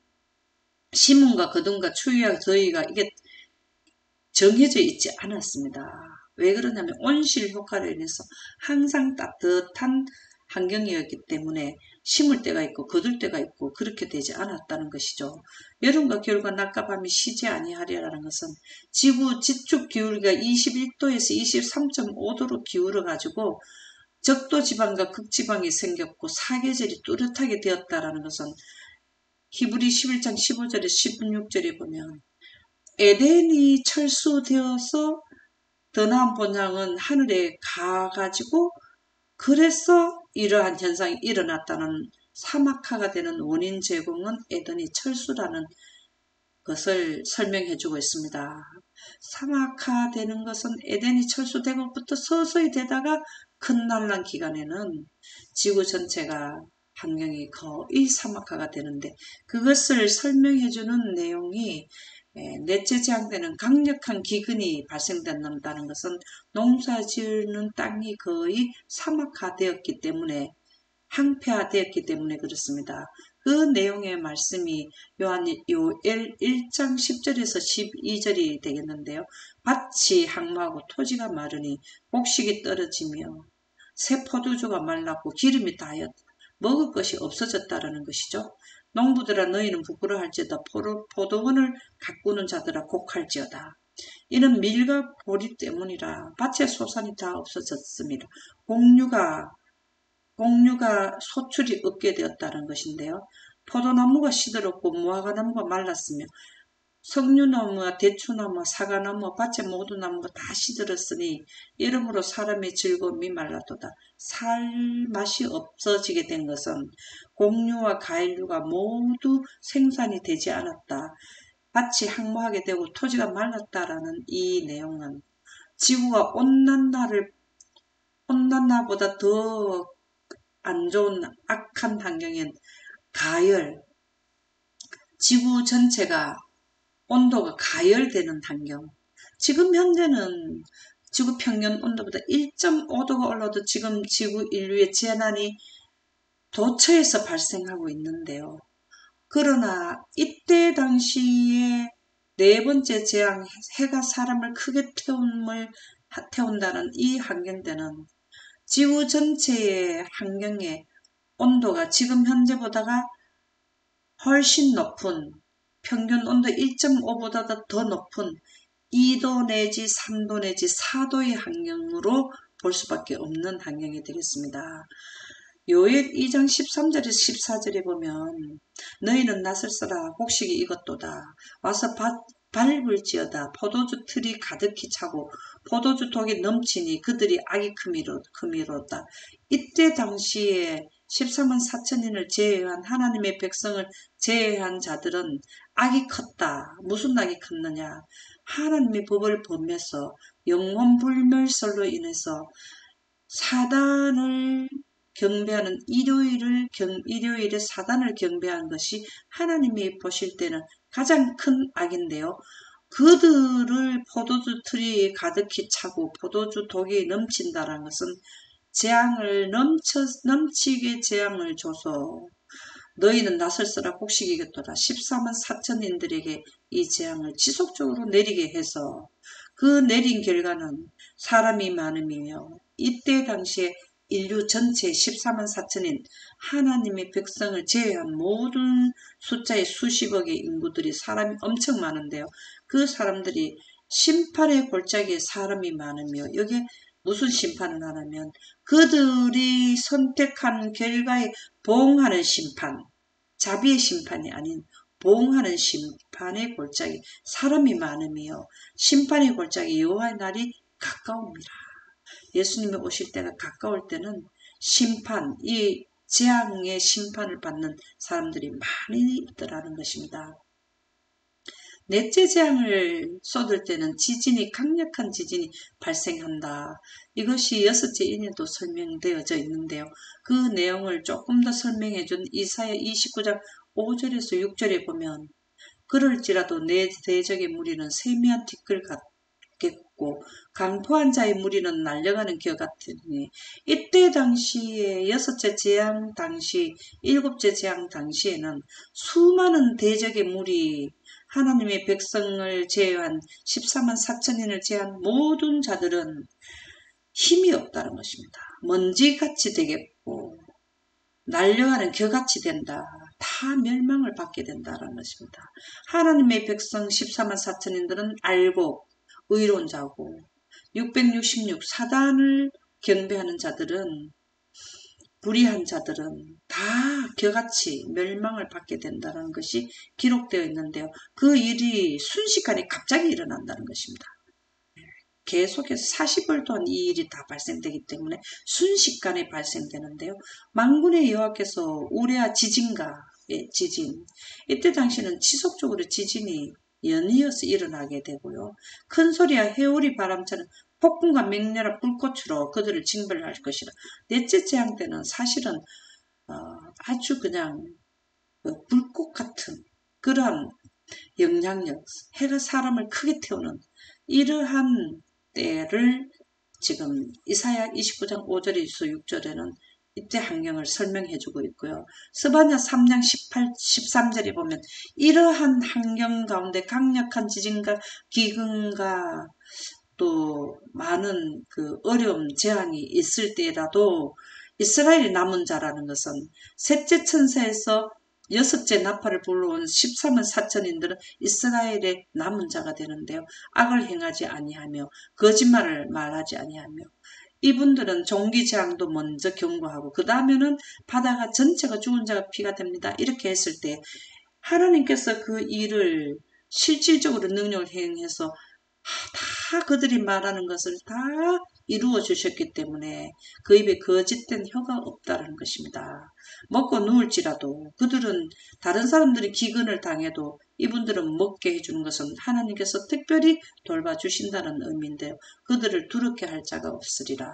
시문과 거둠과 추위와 더위가 이게 정해져 있지 않았습니다. 왜 그러냐면 온실 효과로 인해서 항상 따뜻한 환경이었기 때문에 심을 때가 있고 거둘 때가 있고 그렇게 되지 않았다는 것이죠. 여름과 겨울과 낮과 밤이 쉬지 아니하리라는 것은 지구 지축 기울기가 21도에서 23.5도로 기울어 가지고 적도 지방과 극지방이 생겼고 사계절이 뚜렷하게 되었다라는 것은 히브리 11장 15절에 16절에 보면 에덴이 철수되어서 더 나은 본향은 하늘에 가가지고 그래서 이러한 현상이 일어났다는 사막화가 되는 원인 제공은 에덴이 철수라는 것을 설명해 주고 있습니다. 사막화되는 것은 에덴이 철수되고부터 서서히 되다가 큰 난란 기간에는 지구 전체가 환경이 거의 사막화가 되는데 그것을 설명해 주는 내용이 넷째 재앙 때는 강력한 기근이 발생된다는 것은 농사 지으는 땅이 거의 사막화되었기 때문에 항폐화되었기 때문에 그렇습니다. 그 내용의 말씀이 요엘 1장 10절에서 12절이 되겠는데요. 밭이 항모하고 토지가 마르니 곡식이 떨어지며 새 포도주가 말랐고 기름이 다하였다. 먹을 것이 없어졌다라는 것이죠. 농부들아 너희는 부끄러워할지어다. 포도원을 가꾸는 자들아 곡할지어다. 이는 밀과 보리 때문이라 밭의 소산이 다 없어졌습니다. 공류가 소출이 없게 되었다는 것인데요. 포도나무가 시들었고 무화과나무가 말랐으며 석류나무와 대추나무와 사과나무와 밭의 모든 나무가 다 시들었으니 이러므로 사람의 즐거움이 말랐도다. 살 맛이 없어지게 된 것은 곡류와 과일류가 모두 생산이 되지 않았다. 밭이 항모하게 되고 토지가 말랐다라는 이 내용은 지구가 온난화보다 더 안 좋은 악한 환경인 가열, 지구 전체가 온도가 가열되는 환경. 지금 현재는 지구 평균 온도보다 1.5도가 올라도 지금 지구 인류의 재난이 도처에서 발생하고 있는데요. 그러나 이때 당시에 네 번째 재앙, 해가 사람을 크게 태운다는 이 환경 때는 지구 전체의 환경의 온도가 지금 현재보다가 훨씬 높은 평균 온도 1.5보다 더 높은 2도 내지 3도 내지 4도의 환경으로 볼 수밖에 없는 환경이 되겠습니다. 요엘 2장 13절에서 14절에 보면 너희는 낫을 써라 곡식이 익었도다. 와서 밟을지어다. 포도주 틀이 가득히 차고 포도주 독이 넘치니 그들이 악이 크미로다. 이때 당시에 13만 4천인을 제외한 하나님의 백성을 제외한 자들은 악이 컸다. 무슨 악이 컸느냐? 하나님의 법을 범해서 영혼불멸설로 인해서 사단을 경배하는 일요일에 사단을 경배하는 것이 하나님이 보실 때는 가장 큰 악인데요. 그들을 포도주 틀이 가득히 차고 포도주 독이 넘친다라는 것은 재앙을 넘치게 재앙을 줘서 너희는 낫을 써라 곡식이겠도다. 14만 4천인들에게 이 재앙을 지속적으로 내리게 해서 그 내린 결과는 사람이 많음이며 이때 당시에 인류 전체 14만 4천인 하나님의 백성을 제외한 모든 숫자의 수십억의 인구들이 사람이 엄청 많은데요. 그 사람들이 심판의 골짜기에 사람이 많으며 여기에 무슨 심판을 하냐면 그들이 선택한 결과에 보응하는 심판, 자비의 심판이 아닌 보응하는 심판의 골짜기, 사람이 많으며 심판의 골짜기 여호와의 날이 가까웁니다. 예수님이 오실 때가 가까울 때는 심판, 이 재앙의 심판을 받는 사람들이 많이 있더라는 것입니다. 넷째 재앙을 쏟을 때는 지진이 강력한 지진이 발생한다. 이것이 여섯째 인에도 설명되어져 있는데요. 그 내용을 조금 더 설명해 준 이사야 29장 5절에서 6절에 보면 그럴지라도 내 대적의 무리는 세미한 티끌 같겠고 강포한 자의 무리는 날려가는 겨 같으니 이때 당시에 여섯째 재앙 당시 일곱째 재앙 당시에는 수많은 대적의 무리 하나님의 백성을 제외한 14만 4천인을 제한 모든 자들은 힘이 없다는 것입니다. 먼지같이 되겠고 날려가는 겨같이 된다. 다 멸망을 받게 된다는 것입니다. 하나님의 백성 14만 4천인들은 알고 의로운 자고 666 사단을 경배하는 자들은 불의한 자들은 다 겨같이 멸망을 받게 된다는 것이 기록되어 있는데요. 그 일이 순식간에 갑자기 일어난다는 것입니다. 계속해서 40일 동안 이 일이 다 발생되기 때문에 순식간에 발생되는데요. 만군의 여호와께서 우레아 지진가의 지진, 이때 당시는 지속적으로 지진이 연이어서 일어나게 되고요. 큰 소리와 해오리 바람처럼 폭풍과 맹렬한 불꽃으로 그들을 징벌할 것이라. 넷째 재앙 때는 사실은 아주 그냥 불꽃 같은 그러한 영향력, 해가 사람을 크게 태우는 이러한 때를 지금 이사야 29장 5절에서 6절에는 이때 환경을 설명해주고 있고요. 스바냐 3장 18, 13절에 보면 이러한 환경 가운데 강력한 지진과 기근과 또 많은 그 어려움, 재앙이 있을 때라도 이스라엘의 남은 자라는 것은 셋째 천사에서 여섯째 나팔을 불러온 14만 4천인들은 이스라엘의 남은 자가 되는데요. 악을 행하지 아니하며 거짓말을 말하지 아니하며 이분들은 종기재앙도 먼저 경고하고 그 다음에는 바다가 전체가 죽은 자가 피가 됩니다. 이렇게 했을 때 하나님께서 그 일을 실질적으로 능력을 행해서 다 그들이 말하는 것을 다 이루어 주셨기 때문에 그 입에 거짓된 혀가 없다는 것입니다. 먹고 누울지라도 그들은 다른 사람들이 기근을 당해도 이분들은 먹게 해주는 것은 하나님께서 특별히 돌봐주신다는 의미인데요. 그들을 두렵게 할 자가 없으리라.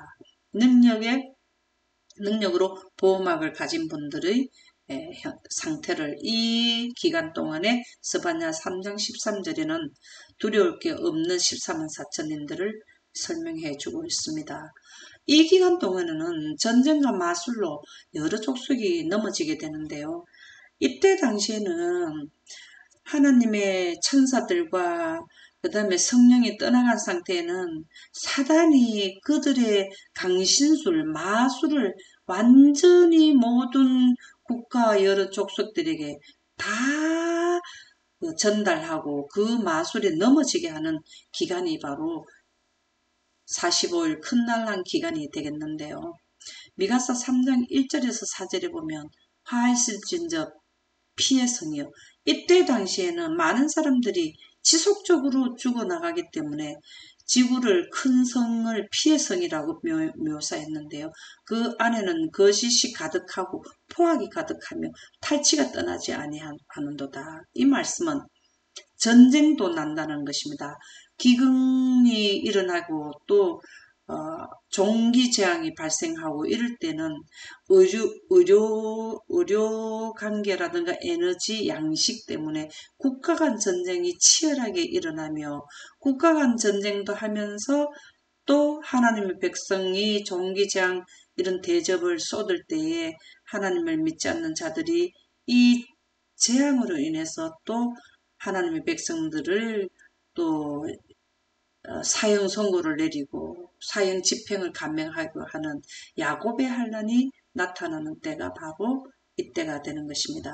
능력으로 보호막을 가진 분들의 상태를 이 기간 동안에 스바냐 3장 13절에는 두려울 게 없는 14만 4천인들을 설명해 주고 있습니다. 이 기간 동안에는 전쟁과 마술로 여러 족속이 넘어지게 되는데요. 이때 당시에는 하나님의 천사들과 그 다음에 성령이 떠나간 상태에는 사단이 그들의 강신술, 마술을 완전히 모든 국가 여러 족속들에게 다 전달하고 그 마술에 넘어지게 하는 기간이 바로 45일 큰 날란 기간이 되겠는데요. 미가서 3장 1절에서 4절에 보면 화했을진저 피의 성이요. 이때 당시에는 많은 사람들이 지속적으로 죽어나가기 때문에 지구를 큰 성을 피의 성이라고 묘사했는데요. 그 안에는 거짓이 가득하고 포악이 가득하며 탈취가 떠나지 아니하는도다. 이 말씀은 전쟁도 난다는 것입니다. 기근이 일어나고 또 종기재앙이 발생하고 이럴 때는 의료 관계라든가 에너지 양식 때문에 국가 간 전쟁이 치열하게 일어나며 국가 간 전쟁도 하면서 또 하나님의 백성이 종기재앙 이런 대접을 쏟을 때에 하나님을 믿지 않는 자들이 이 재앙으로 인해서 또 하나님의 백성들을 또 사형 선고를 내리고 사형 집행을 감행하고 하는 야곱의 환란이 나타나는 때가 바로 이때가 되는 것입니다.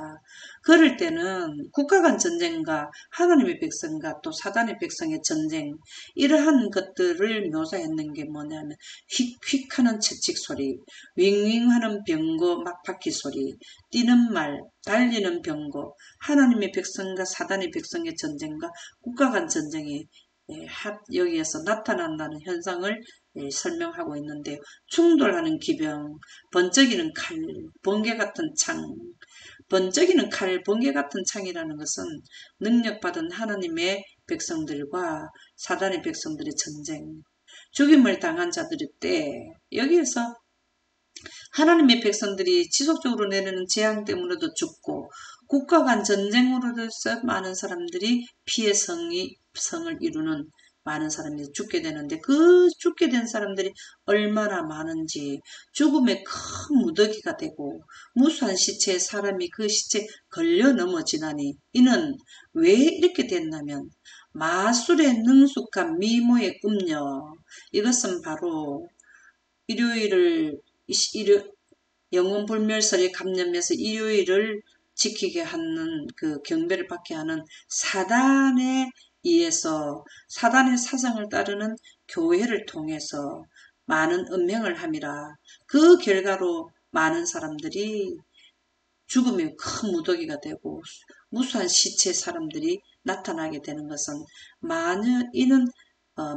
그럴 때는 국가 간 전쟁과 하나님의 백성과 또 사단의 백성의 전쟁, 이러한 것들을 묘사했는 게 뭐냐면 휙휙하는 채찍 소리, 윙윙하는 병거 막바퀴 소리, 뛰는 말, 달리는 병거, 하나님의 백성과 사단의 백성의 전쟁과 국가 간 전쟁이 여기에서 나타난다는 현상을 설명하고 있는데요. 충돌하는 기병, 번쩍이는 칼, 번개 같은 창, 번쩍이는 칼, 번개 같은 창이라는 것은 능력받은 하나님의 백성들과 사단의 백성들의 전쟁, 죽임을 당한 자들의 때, 여기에서 하나님의 백성들이 지속적으로 내리는 재앙 때문에도 죽고 국가 간 전쟁으로서 많은 사람들이 피해 성을 이루는 많은 사람들이 죽게 되는데, 그 죽게 된 사람들이 얼마나 많은지, 죽음의 큰 무더기가 되고 무수한 시체에 사람이 그 시체에 걸려 넘어지나니, 이는 왜 이렇게 됐냐면 마술의 능숙한 미모의 음녀, 이것은 바로 일요일을 영혼불멸설에 감염해서 일요일을 지키게 하는, 그 경배를 받게 하는 사단에 의해서, 사단의 사상을 따르는 교회를 통해서 많은 음행을 함이라. 그 결과로 많은 사람들이 죽음의 큰 무더기가 되고 무수한 시체 사람들이 나타나게 되는 것은, 이는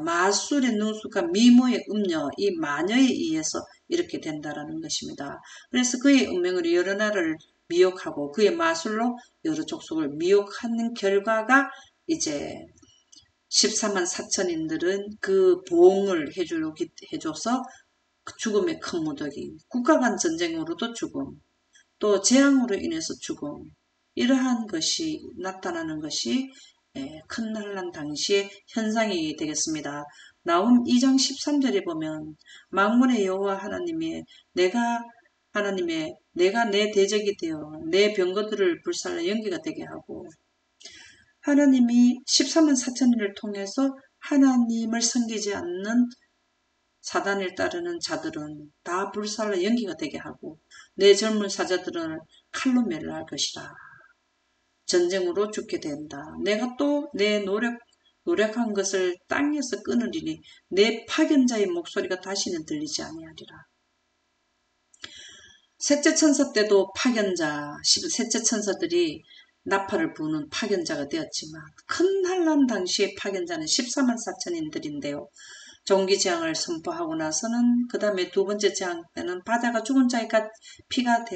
마술의 능숙한 미모의 음녀, 이 마녀에 의해서 이렇게 된다라는 것입니다. 그래서 그의 운명으로 여러 나라를 미혹하고 그의 마술로 여러 족속을 미혹하는 결과가, 이제 14만 4천인들은 그 보응을 해줘서 죽음의 큰 무더기, 국가 간 전쟁으로도 죽음, 또 재앙으로 인해서 죽음, 이러한 것이 나타나는 것이 큰 환란 당시의 현상이 되겠습니다. 나훔 2장 13절에 보면 만군의 여호와 하나님의 내가 내 대적이 되어 내 병거들을 불살라 연기가 되게 하고, 하나님이 14만 4천인을 통해서 하나님을 섬기지 않는 사단을 따르는 자들은 다 불살라 연기가 되게 하고 내 젊은 사자들은 칼로 멸할 것이라. 전쟁으로 죽게 된다. 내가 또 내 노력한 것을 땅에서 끊으리니 내 파견자의 목소리가 다시는 들리지 아니하리라. 셋째 천사 때도 셋째 천사들이 나팔을 부는 파견자가 되었지만, 큰 환란 당시의 파견자는 14만 4천인들인데요. 종기재앙을 선포하고 나서는 그 다음에 두 번째 재앙 때는 바다가 죽은 자의 피가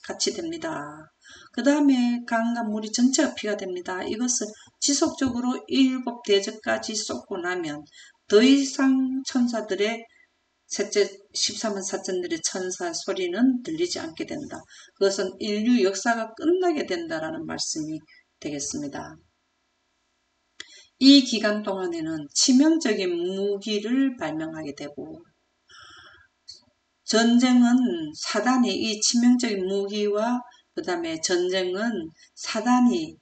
같이 됩니다. 그 다음에 강과 물이 전체가 피가 됩니다. 이것을 지속적으로 7 대접까지 쏟고 나면 더 이상 천사들의 셋째 14만 4천들의 천사 소리는 들리지 않게 된다. 그것은 인류 역사가 끝나게 된다라는 말씀이 되겠습니다. 이 기간 동안에는 치명적인 무기를 발명하게 되고, 전쟁은 사단이 이 치명적인 무기와 그 다음에 전쟁은 사단이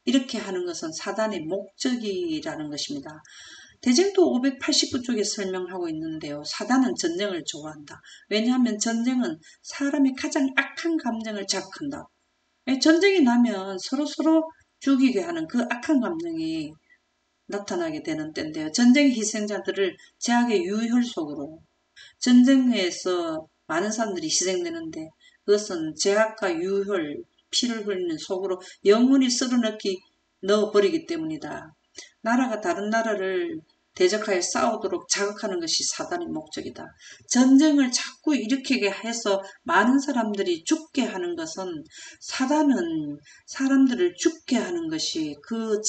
이렇게 하는 것은 사단의 목적이라는 것입니다. 대쟁도 589쪽에 설명하고 있는데요. 사단은 전쟁을 좋아한다. 왜냐하면 전쟁은 사람의 가장 악한 감정을 자극한다. 전쟁이 나면 서로 죽이게 하는 그 악한 감정이 나타나게 되는 때인데요. 전쟁 희생자들을 제약의 유혈 속으로, 전쟁에서 많은 사람들이 희생되는데 그것은 제약과 유혈, 피를 흘리는 속으로 영원히 넣어버리기 때문이다. 나라가 다른 나라를 대적하여 싸우도록 자극하는 것이 사단의 목적이다. 전쟁을 자꾸 일으키게 해서 많은 사람들이 죽게 하는 것은, 사단은 사람들을 죽게 하는 것이 그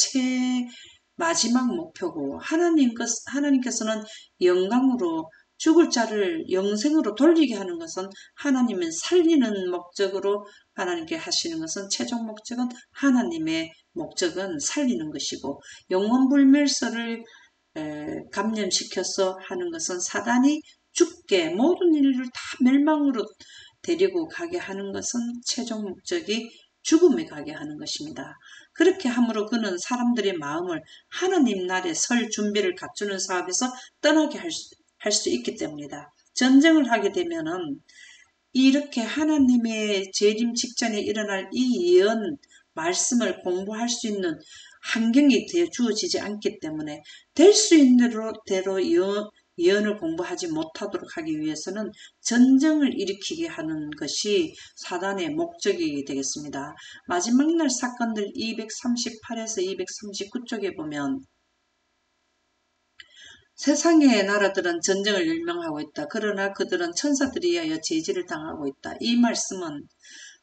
마지막 목표고, 하나님께서는 영광으로 죽을 자를 영생으로 돌리게 하는 것은, 하나님은 살리는 목적으로 하나님께 하시는 것은, 최종 목적은 하나님의 목적은 살리는 것이고, 영원불멸설을 감염시켜서 하는 것은 사단이 죽게, 모든 인류를 다 멸망으로 데리고 가게 하는 것은 최종 목적이 죽음에 가게 하는 것입니다. 그렇게 함으로 그는 사람들의 마음을 하느님 나라에 설 준비를 갖추는 사업에서 떠나게 할 수 있기 때문이다. 전쟁을 하게 되면은 이렇게 하나님의 재림 직전에 일어날 이 예언 말씀을 공부할 수 있는 환경이 주어지지 않기 때문에 될 수 있는 대로 예언을 공부하지 못하도록 하기 위해서는 전쟁을 일으키게 하는 것이 사단의 목적이 되겠습니다. 마지막 날 사건들 238에서 239쪽에 보면 세상의 나라들은 전쟁을 열망하고 있다. 그러나 그들은 천사들에 의하여 제지를 당하고 있다. 이 말씀은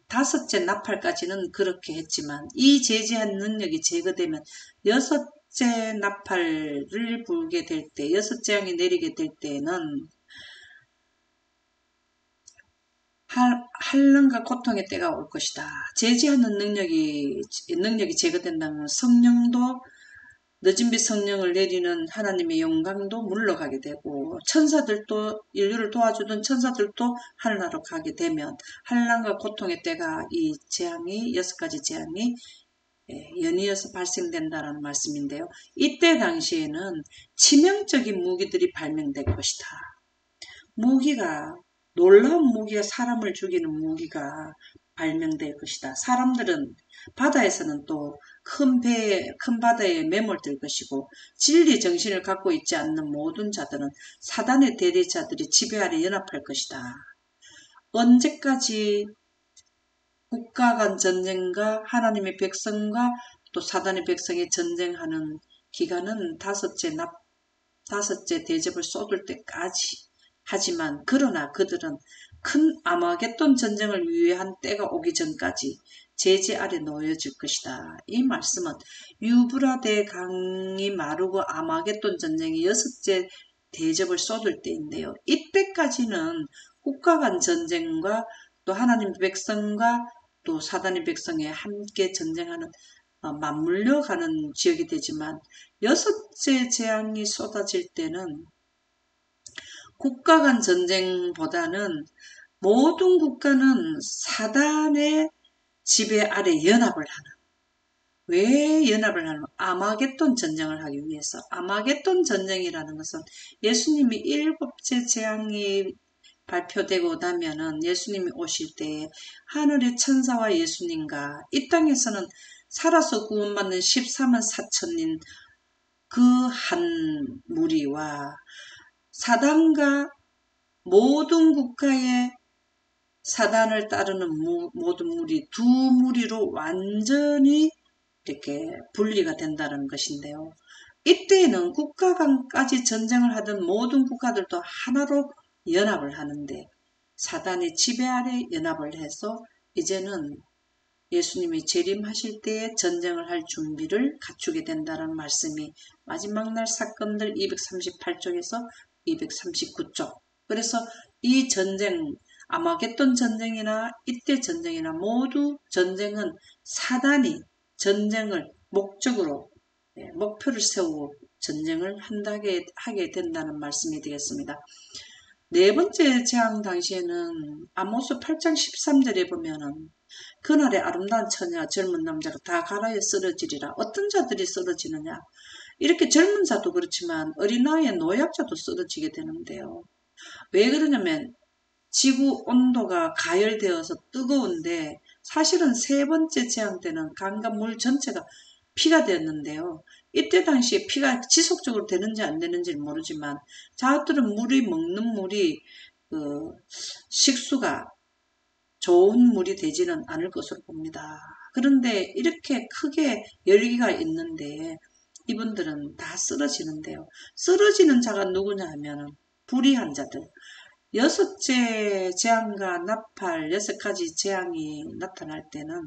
다섯째 나팔까지는 그렇게 했지만 이 제지한 능력이 제거되면 여섯째 나팔을 불게 될 때, 여섯 재앙이 내리게 될 때에는 환난과 고통의 때가 올 것이다. 제지하는 능력이 제거된다면 성령도 늦은 빛 성령을 내리는 하나님의 영광도 물러가게 되고 천사들도 인류를 도와주던 천사들도 하늘나라로 가게 되면 환난과 고통의 때가 이 재앙이 6가지 재앙이 연이어서 발생된다는 말씀인데요. 이때 당시에는 치명적인 무기들이 발명될 것이다. 놀라운 무기가 사람을 죽이는 무기가 발명될 것이다. 사람들은 바다에서는 또 큰 바다에 매몰될 것이고 진리 정신을 갖고 있지 않는 모든 자들은 사단의 대리자들이 지배 아래 연합할 것이다. 언제까지 국가 간 전쟁과 하나님의 백성과 또 사단의 백성이 전쟁하는 기간은 다섯째 대접을 쏟을 때까지. 하지만 그러나 그들은 큰 아마겟돈 전쟁을 위한 때가 오기 전까지 제재 아래 놓여질 것이다. 이 말씀은 유브라데 강이 마르고 아마겟돈 전쟁이 6째 대접을 쏟을 때인데요. 이때까지는 국가 간 전쟁과 또 하나님 백성과 또 사단의 백성이 함께 전쟁하는 맞물려 가는 지역이 되지만 6째 재앙이 쏟아질 때는 국가 간 전쟁보다는 모든 국가는 사단의 지배 아래 연합을 하는. 왜 연합을 하는? 아마겟돈 전쟁을 하기 위해서. 아마겟돈 전쟁이라는 것은 예수님이 7째 재앙이 발표되고 나면은 예수님이 오실 때 하늘의 천사와 예수님과 이 땅에서는 살아서 구원받는 14만 4천인 그 한 무리와 사단과 모든 국가의 사단을 따르는 모든 무리, 두 무리로 완전히 이렇게 분리가 된다는 것인데요. 이때에는 국가 간까지 전쟁을 하던 모든 국가들도 하나로 연합을 하는데 사단의 지배 아래 연합을 해서 이제는 예수님이 재림하실 때에 전쟁을 할 준비를 갖추게 된다는 말씀이 마지막 날 사건들 238쪽에서 239쪽. 그래서 이 전쟁, 아마겟돈 전쟁이나 이때 전쟁이나 모두 전쟁은 사단이 전쟁을 목적으로 목표를 세우고 전쟁을 하게 된다는 말씀이 되겠습니다. 네 번째 재앙 당시에는 아모스 8장 13절에 보면은 그날의 아름다운 처녀 젊은 남자가 다 갈아여 쓰러지리라. 어떤 자들이 쓰러지느냐? 이렇게 젊은 자도 그렇지만 어린아이의 노약자도 쓰러지게 되는데요. 왜 그러냐면 지구 온도가 가열되어서 뜨거운데 사실은 세 번째 재앙 때는 강과 물 전체가 피가 되었는데요. 이때 당시에 피가 지속적으로 되는지 안 되는지는 모르지만 자들은 먹는 물이 식수가 좋은 물이 되지는 않을 것으로 봅니다. 그런데 이렇게 크게 열기가 있는데 이분들은 다 쓰러지는데요. 쓰러지는 자가 누구냐 하면 불의한 자들. 6째 재앙과 나팔 6가지 재앙이 나타날 때는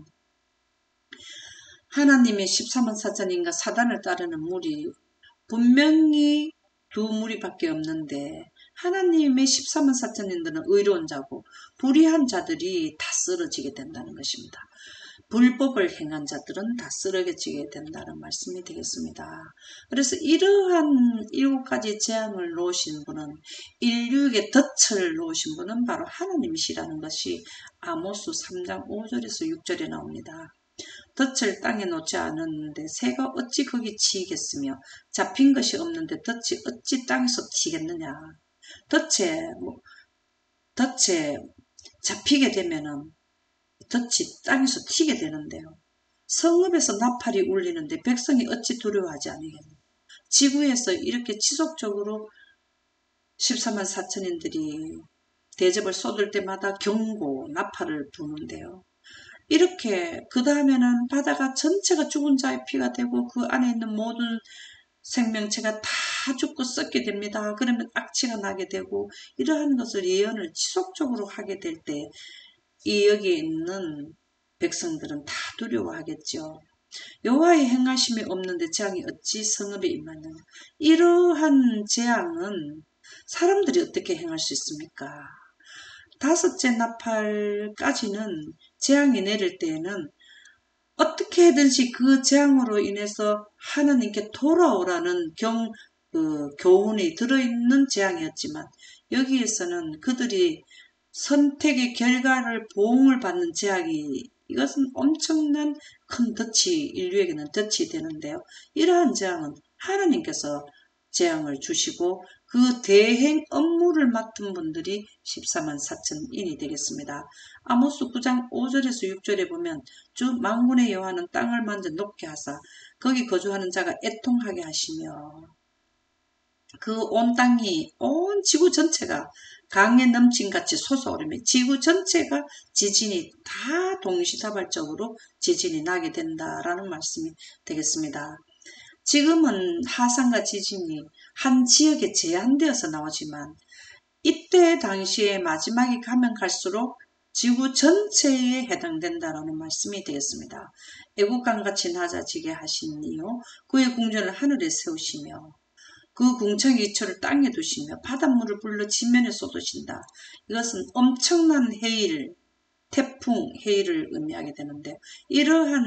하나님의 13만 4천인가 사단을 따르는 무리 분명히 두 무리밖에 없는데 하나님의 14만 4천인들은 의로운 자고 불의한 자들이 다 쓰러지게 된다는 것입니다. 불법을 행한 자들은 다 쓰러지게 된다는 말씀이 되겠습니다. 그래서 이러한 7가지 재앙을 놓으신 분은 인류에게 덫을 놓으신 분은 바로 하나님이시라는 것이 아모스 3장 5절에서 6절에 나옵니다. 덫을 땅에 놓지 않았는데 새가 어찌 거기 치이겠으며 잡힌 것이 없는데 덫이 어찌 땅에서 치겠느냐. 덫에 잡히게 되면은 덫이 땅에서 튀게 되는데요. 성읍에서 나팔이 울리는데 백성이 어찌 두려워하지 않으겠느냐. 지구에서 이렇게 지속적으로 14만 4천인들이 대접을 쏟을 때마다 경고, 나팔을 부는데요. 이렇게 그 다음에는 바다가 전체가 죽은 자의 피가 되고 그 안에 있는 모든 생명체가 다 죽고 썩게 됩니다. 그러면 악취가 나게 되고 이러한 것을 예언을 지속적으로 하게 될 때 이 여기에 있는 백성들은 다 두려워하겠죠. 여호와의 행하심이 없는데 재앙이 어찌 성읍에 임하느냐. 이러한 재앙은 사람들이 어떻게 행할 수 있습니까? 다섯째 나팔까지는 재앙이 내릴 때에는 어떻게든지 그 재앙으로 인해서 하나님께 돌아오라는 교훈이 들어있는 재앙이었지만 여기에서는 그들이 선택의 결과를 보응을 받는 재앙이 이것은 엄청난 큰 인류에게는 덫이 되는데요. 이러한 재앙은 하나님께서 재앙을 주시고 그 대행 업무를 맡은 분들이 14만 4천인이 되겠습니다. 아모스 9장 5절에서 6절에 보면 주 만군의 여호와는 땅을 만져 높게 하사 거기 거주하는 자가 애통하게 하시며 그 온 땅이 온 지구 전체가 강에 넘친같이 솟아오르며 지구 전체가 지진이 다 동시다발적으로 지진이 나게 된다라는 말씀이 되겠습니다. 지금은 하산과 지진이 한 지역에 제한되어서 나오지만 이때 당시에 마지막에 가면 갈수록 지구 전체에 해당된다라는 말씀이 되겠습니다. 애국강같이 낮아지게 하신 이요 그의 궁전을 하늘에 세우시며 그 궁창의 기초를 땅에 두시며 바닷물을 불러 지면에 쏟으신다. 이것은 엄청난 해일, 태풍, 해일을 의미하게 되는데 이러한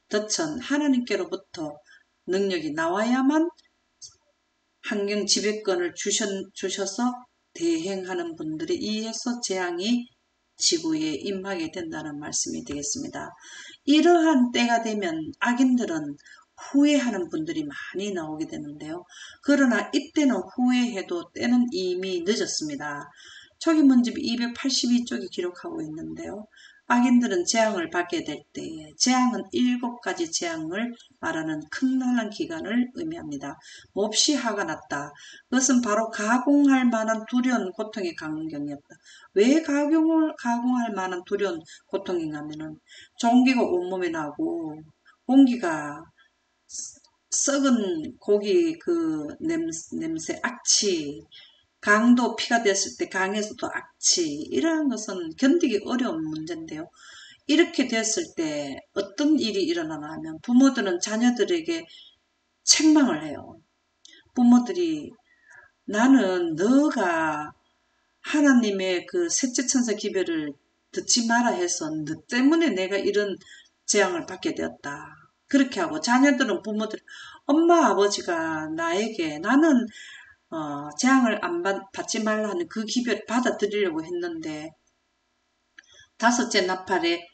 덫은 하나님께로부터 능력이 나와야만 환경 지배권을 주셔서 대행하는 분들에 의해서 재앙이 지구에 임하게 된다는 말씀이 되겠습니다. 이러한 때가 되면 악인들은 후회하는 분들이 많이 나오게 되는데요. 그러나 이때는 후회해도 때는 이미 늦었습니다. 초기문집 282쪽이 기록하고 있는데요. 악인들은 재앙을 받게 될 때에 재앙은 7가지 재앙을 말하는 큰 난란 기간을 의미합니다. 몹시 화가 났다. 그것은 바로 가공할 만한 두려운 고통의 강경이었다. 왜 가공할 만한 두려운 고통인가 하면은 종기가 온몸에 나고 공기가 썩은 고기 그 냄새, 악취, 강도 피가 됐을 때 강에서도 악취 이러한 것은 견디기 어려운 문제인데요. 이렇게 됐을 때 어떤 일이 일어나나 하면 부모들은 자녀들에게 책망을 해요. 부모들이 나는 너가 하나님의 그 셋째 천사 기별을 듣지 마라 해서 너 때문에 내가 이런 재앙을 받게 되었다. 그렇게 하고 자녀들은 부모들 엄마 아버지가 나에게 나는 재앙을 안 받지 말라 하는 그 기별을 받아들이려고 했는데 다섯째 나팔에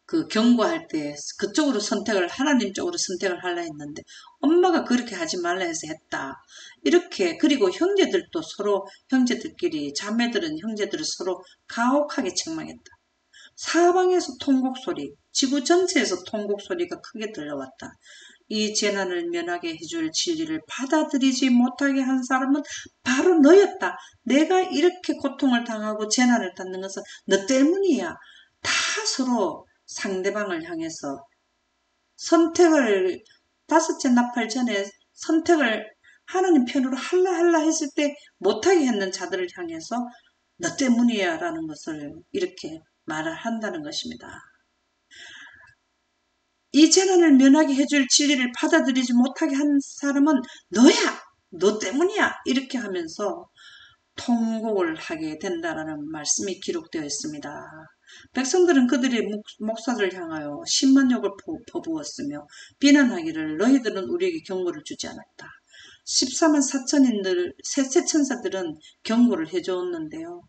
그 경고할 때 그쪽으로 하나님 쪽으로 선택을 하려 했는데 엄마가 그렇게 하지 말라 해서 했다. 이렇게 그리고 형제들도 서로 형제들끼리 자매들은 형제들을 서로 가혹하게 책망했다. 사방에서 통곡소리, 지구 전체에서 통곡소리가 크게 들려왔다. 이 재난을 면하게 해줄 진리를 받아들이지 못하게 한 사람은 바로 너였다. 내가 이렇게 고통을 당하고 재난을 받는 것은 너 때문이야. 다 서로 상대방을 향해서 선택을 다섯째 나팔 전에 선택을 하나님 편으로 할라 했을 때 못하게 했는 자들을 향해서 너 때문이야 라는 것을 이렇게 말을 한다는 것입니다. 이 재난을 면하게 해줄 진리를 받아들이지 못하게 한 사람은 너야! 너 때문이야! 이렇게 하면서 통곡을 하게 된다라는 말씀이 기록되어 있습니다. 백성들은 그들의 목사들을 향하여 신만욕을 퍼부었으며 비난하기를 너희들은 우리에게 경고를 주지 않았다. 14만 4천인들 셋째 천사들은 경고를 해주었는데요.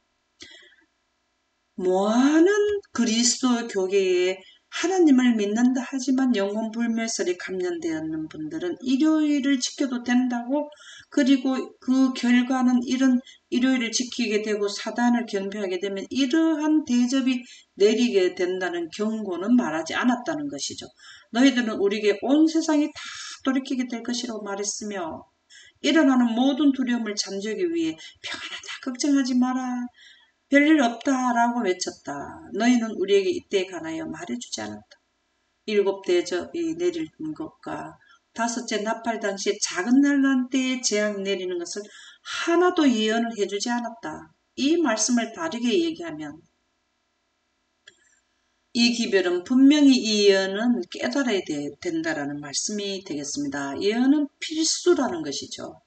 뭐하는 그리스도 교계의 하나님을 믿는다 하지만 영혼불멸설이 감염되었는 분들은 일요일을 지켜도 된다고, 그리고 그 결과는 이런 일요일을 지키게 되고 사단을 경배하게 되면 이러한 대접이 내리게 된다는 경고는 말하지 않았다는 것이죠. 너희들은 우리에게 온 세상이 다 돌이키게 될 것이라고 말했으며 일어나는 모든 두려움을 잠재우기 위해 평안하다, 걱정하지 마라, 별일 없다라고 외쳤다. 너희는 우리에게 이때에 관하여 말해주지 않았다. 7 대접이 내릴 것과 5째 나팔 당시에 작은 난란 때에 재앙 내리는 것을 하나도 예언을 해주지 않았다. 이 말씀을 다르게 얘기하면 이 기별은 분명히 이 예언은 깨달아야 된다라는 말씀이 되겠습니다. 예언은 필수라는 것이죠.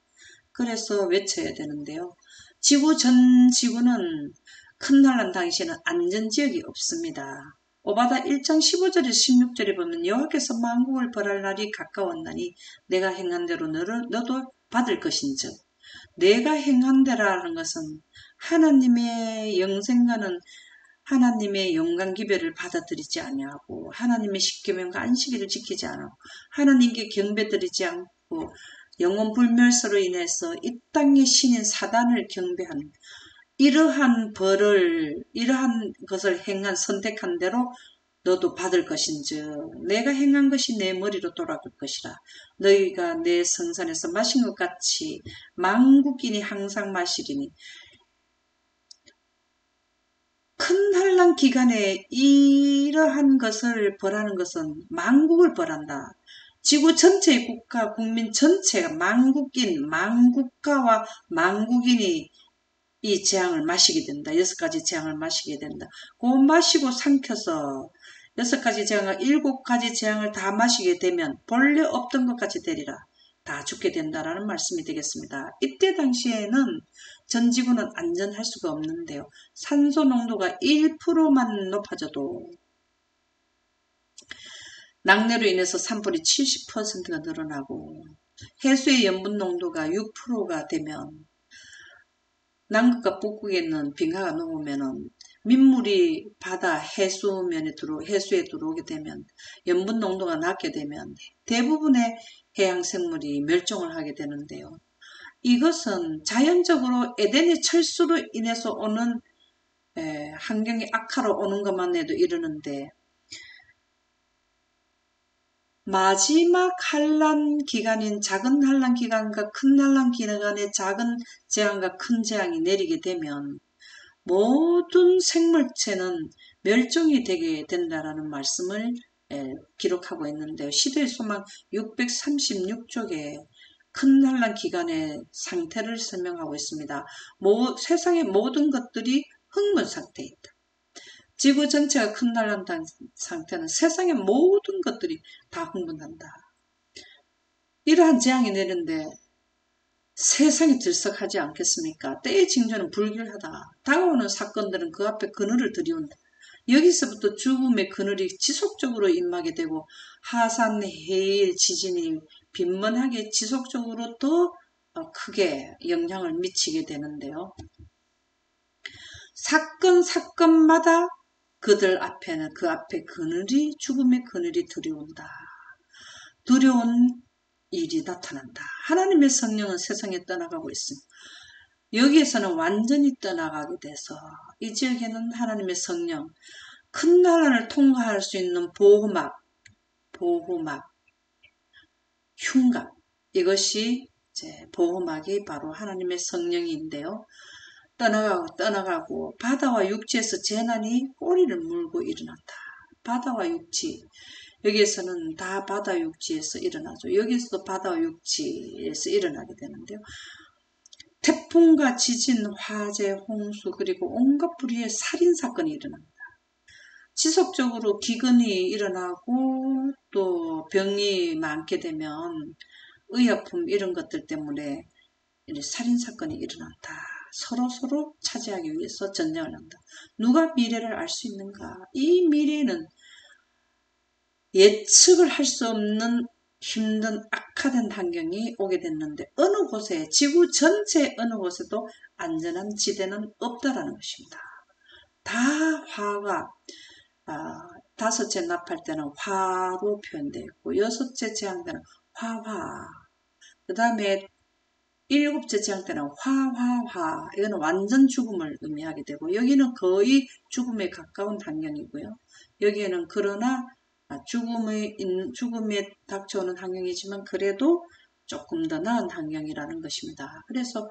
그래서 외쳐야 되는데요. 전 지구는 큰 난란 당시에는 안전지역이 없습니다. 오바다 1장 15절에서 16절에 보면 여호와께서 만국을 벌할 날이 가까웠나니 내가 행한 대로 너도 받을 것인즉, 내가 행한 대라는 것은 하나님의 영생과는 하나님의 영광 기별을 받아들이지 아니하고 하나님의 십계명과 안식일을 지키지 않고 하나님께 경배드리지 않고 영혼 불멸서로 인해서 이 땅의 신인 사단을 경배하는 이러한 것을 행한 선택한 대로 너도 받을 것인즉 내가 행한 것이 내 머리로 돌아갈 것이라. 너희가 내 성산에서 마신 것 같이 만국인이 항상 마시리니. 큰 환란 기간에 이러한 것을 벌하는 것은 만국을 벌한다. 지구 전체의 국가, 국민 전체가 만국인, 만국가와 만국인이 이 재앙을 마시게 된다. 6가지 재앙을 마시게 된다. 그 마시고 삼켜서 6가지 재앙을 7가지 재앙을 다 마시게 되면 본래 없던 것까지 되리라. 다 죽게 된다라는 말씀이 되겠습니다. 이때 당시에는 전 지구는 안전할 수가 없는데요. 산소 농도가 1%만 높아져도 낙뢰로 인해서 산불이 70%가 늘어나고 해수의 염분 농도가 6%가 되면 남극과 북극에 있는 빙하가 녹으면은 민물이 바다 해수에 들어오게 되면 염분 농도가 낮게 되면 대부분의 해양 생물이 멸종을 하게 되는데요. 이것은 자연적으로 에덴의 철수로 인해서 오는 환경이 악화로 오는 것만 해도 이르는데 마지막 환란 기간인 작은 환란 기간과 큰 환란 기간에 작은 재앙과 큰 재앙이 내리게 되면 모든 생물체는 멸종이 되게 된다라는 말씀을 기록하고 있는데요. 시대의 소망 636쪽에 큰 환란 기간의 상태를 설명하고 있습니다. 세상의 모든 것들이 흥분 상태에 있다. 지구 전체가 큰 난란 상태는 세상의 모든 것들이 다 흥분한다. 이러한 재앙이 내리는데 세상이 들썩하지 않겠습니까? 때의 징조는 불길하다. 다가오는 사건들은 그 앞에 그늘을 들이운다. 여기서부터 죽음의 그늘이 지속적으로 임하게 되고 하산, 해일, 지진이 빈번하게 지속적으로 더 크게 영향을 미치게 되는데요. 사건마다 그들 앞에는 그 앞에 죽음의 그늘이 들이온다. 두려운 일이 나타난다. 하나님의 성령은 세상에 떠나가고 있습니다. 여기에서는 완전히 떠나가게 돼서 이 지역에는 하나님의 성령, 큰 난란을 통과할 수 있는 보호막, 흉갑, 이것이 이제 보호막이 바로 하나님의 성령인데요. 떠나가고 바다와 육지에서 재난이 꼬리를 물고 일어났다. 바다와 육지, 여기에서는 다 바다 육지에서 일어나죠. 여기서도 바다와 육지에서 일어나게 되는데요. 태풍과 지진, 화재, 홍수, 그리고 온갖 불의의 살인사건이 일어납니다. 지속적으로 기근이 일어나고 또 병이 많게 되면 의약품 이런 것들 때문에 살인사건이 일어난다. 서로 차지하기 위해서 전쟁을 한다. 누가 미래를 알 수 있는가? 이 미래는 예측을 할 수 없는 힘든 악화된 환경이 오게 됐는데 어느 곳에, 지구 전체 어느 곳에도 안전한 지대는 없다라는 것입니다. 다 화가 다섯째 납할 때는 화로 표현되어 있고 여섯째 재앙 때는 화화. 그 다음에 일곱째 재앙 때는 화화화. 이거는 완전 죽음을 의미하게 되고 여기는 거의 죽음에 가까운 환경이고요. 여기에는 그러나 죽음에 닥쳐오는 환경이지만 그래도 조금 더 나은 환경이라는 것입니다. 그래서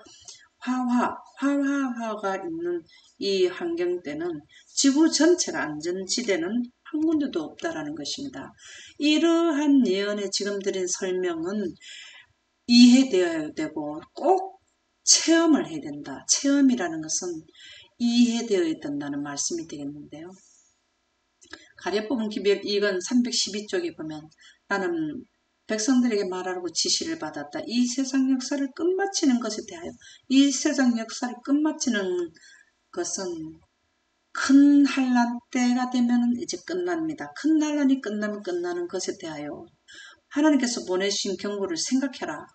화화가 있는 이 환경 때는 지구 전체가 안전지대는 한 군데도 없다라는 것입니다. 이러한 예언에 지금 드린 설명은 이해되어야 되고 꼭 체험을 해야 된다. 체험이라는 것은 이해되어야 된다는 말씀이 되겠는데요. 가려뽑은 기별 이건 312쪽에 보면 나는 백성들에게 말하라고 지시를 받았다. 이 세상 역사를 끝마치는 것에 대하여 이 세상 역사를 끝마치는 것은 큰 환란 때가 되면 이제 끝납니다. 큰 환란이 끝나면 끝나는 것에 대하여 하나님께서 보내신 경고를 생각해라.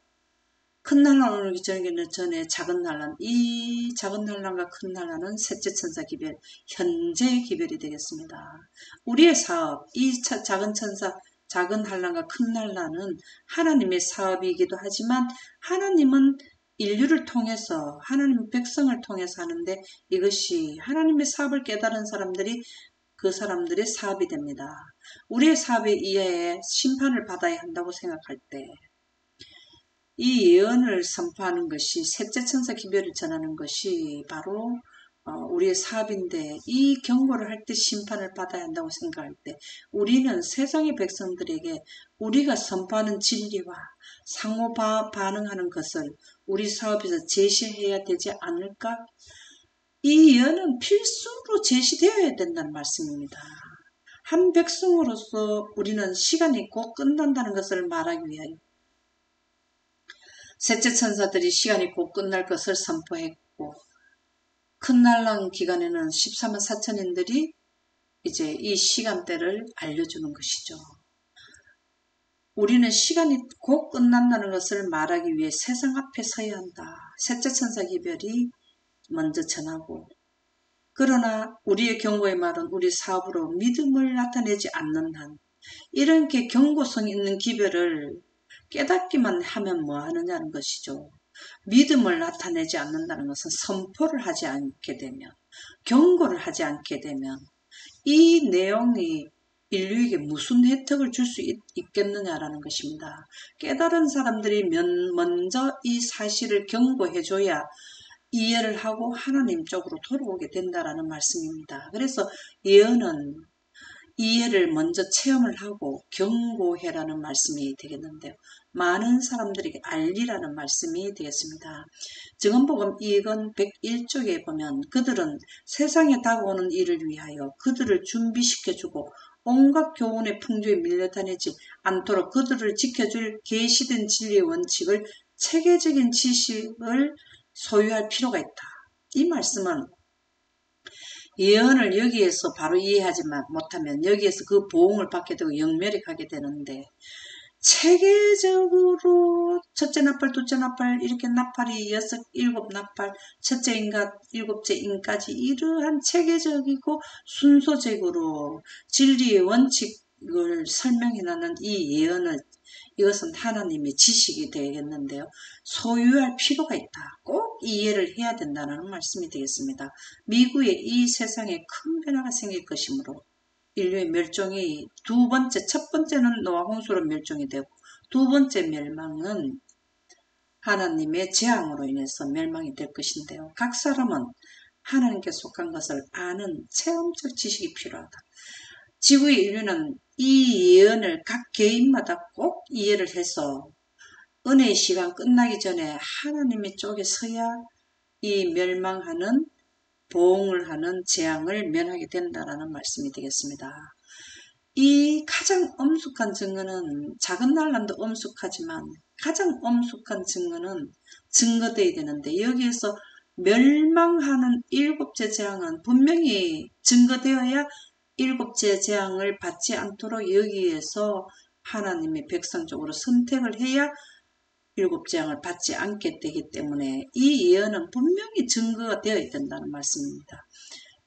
큰 환란 오기 전에 작은 환란, 이 작은 환란과 큰 환란은 셋째 천사 기별, 현재의 기별이 되겠습니다. 우리의 사업, 이 작은 환란과 큰 환란은 하나님의 사업이기도 하지만 하나님은 인류를 통해서 하나님 백성을 통해서 하는데 이것이 하나님의 사업을 깨달은 사람들이 그 사람들의 사업이 됩니다. 우리의 사업에 의해 심판을 받아야 한다고 생각할 때 이 예언을 선포하는 것이 셋째 천사 기별을 전하는 것이 바로 우리의 사업인데 이 경고를 할 때 심판을 받아야 한다고 생각할 때 우리는 세상의 백성들에게 우리가 선포하는 진리와 상호 반응하는 것을 우리 사업에서 제시해야 되지 않을까? 이 예언은 필수로 제시되어야 된다는 말씀입니다. 한 백성으로서 우리는 시간이 곧 끝난다는 것을 말하기 위하여 셋째 천사들이 시간이 곧 끝날 것을 선포했고 큰 난란 기간에는 14만 4천인들이 이제 이 시간대를 알려주는 것이죠. 우리는 시간이 곧 끝난다는 것을 말하기 위해 세상 앞에 서야 한다. 셋째 천사 기별이 먼저 전하고 그러나 우리의 경고의 말은 우리 사업으로 믿음을 나타내지 않는 한 이렇게 경고성 있는 기별을 깨닫기만 하면 뭐 하느냐는 것이죠. 믿음을 나타내지 않는다는 것은 선포를 하지 않게 되면 경고를 하지 않게 되면 이 내용이 인류에게 무슨 혜택을 줄 수 있겠느냐라는 것입니다. 깨달은 사람들이 먼저 이 사실을 경고해줘야 이해를 하고 하나님 쪽으로 돌아오게 된다라는 말씀입니다. 그래서 예언은 이해를 먼저 체험을 하고 경고해라는 말씀이 되겠는데요. 많은 사람들에게 알리라는 말씀이 되겠습니다. 증언복음 2권 101쪽에 보면 그들은 세상에 다가오는 일을 위하여 그들을 준비시켜주고 온갖 교훈의 풍조에 밀려다니지 않도록 그들을 지켜줄 계시된 진리의 원칙을 체계적인 지식을 소유할 필요가 있다. 이 말씀은 예언을 여기에서 바로 이해하지 못하면 여기에서 그 보응을 받게 되고 영멸이 가게 되는데 체계적으로 첫째 나팔, 둘째 나팔 이렇게 나팔이 일곱 나팔, 첫째 인과 일곱째 인까지 이러한 체계적이고 순서적으로 진리의 원칙을 설명해놓는 이 예언을 이것은 하나님의 지식이 되겠는데요. 소유할 필요가 있다. 꼭 이해를 해야 된다는 말씀이 되겠습니다. 미국의 이 세상에 큰 변화가 생길 것이므로 인류의 멸종이 첫 번째는 노아 홍수로 멸종이 되고 두 번째 멸망은 하나님의 재앙으로 인해서 멸망이 될 것인데요. 각 사람은 하나님께 속한 것을 아는 체험적 지식이 필요하다. 지구의 인류는 이 예언을 각 개인마다 꼭 이해를 해서 은혜의 시간 끝나기 전에 하나님의 쪽에 서야 이 멸망하는 보응을 하는 재앙을 면하게 된다라는 말씀이 되겠습니다. 이 가장 엄숙한 증거는 작은 난란도 엄숙하지만 가장 엄숙한 증거는 증거되어야 되는데 여기에서 멸망하는 일곱째 재앙은 분명히 증거되어야 일곱째 재앙을 받지 않도록 여기에서 하나님의 백성 쪽으로 선택을 해야 일곱 재앙을 받지 않게 되기 때문에 이 예언은 분명히 증거가 되어야 된다는 말씀입니다.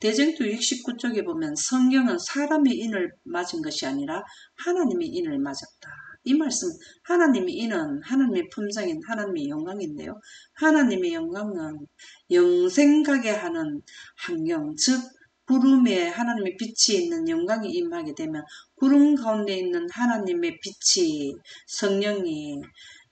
대쟁투 69쪽에 보면 성경은 사람이 인을 맞은 것이 아니라 하나님이 인을 맞았다. 이 말씀, 하나님의 인은 하나님의 품성인 하나님의 영광인데요. 하나님의 영광은 영생가게 하는 환경, 즉 구름에 하나님의 빛이 있는 영광이 임하게 되면 구름 가운데 있는 하나님의 빛이, 성령이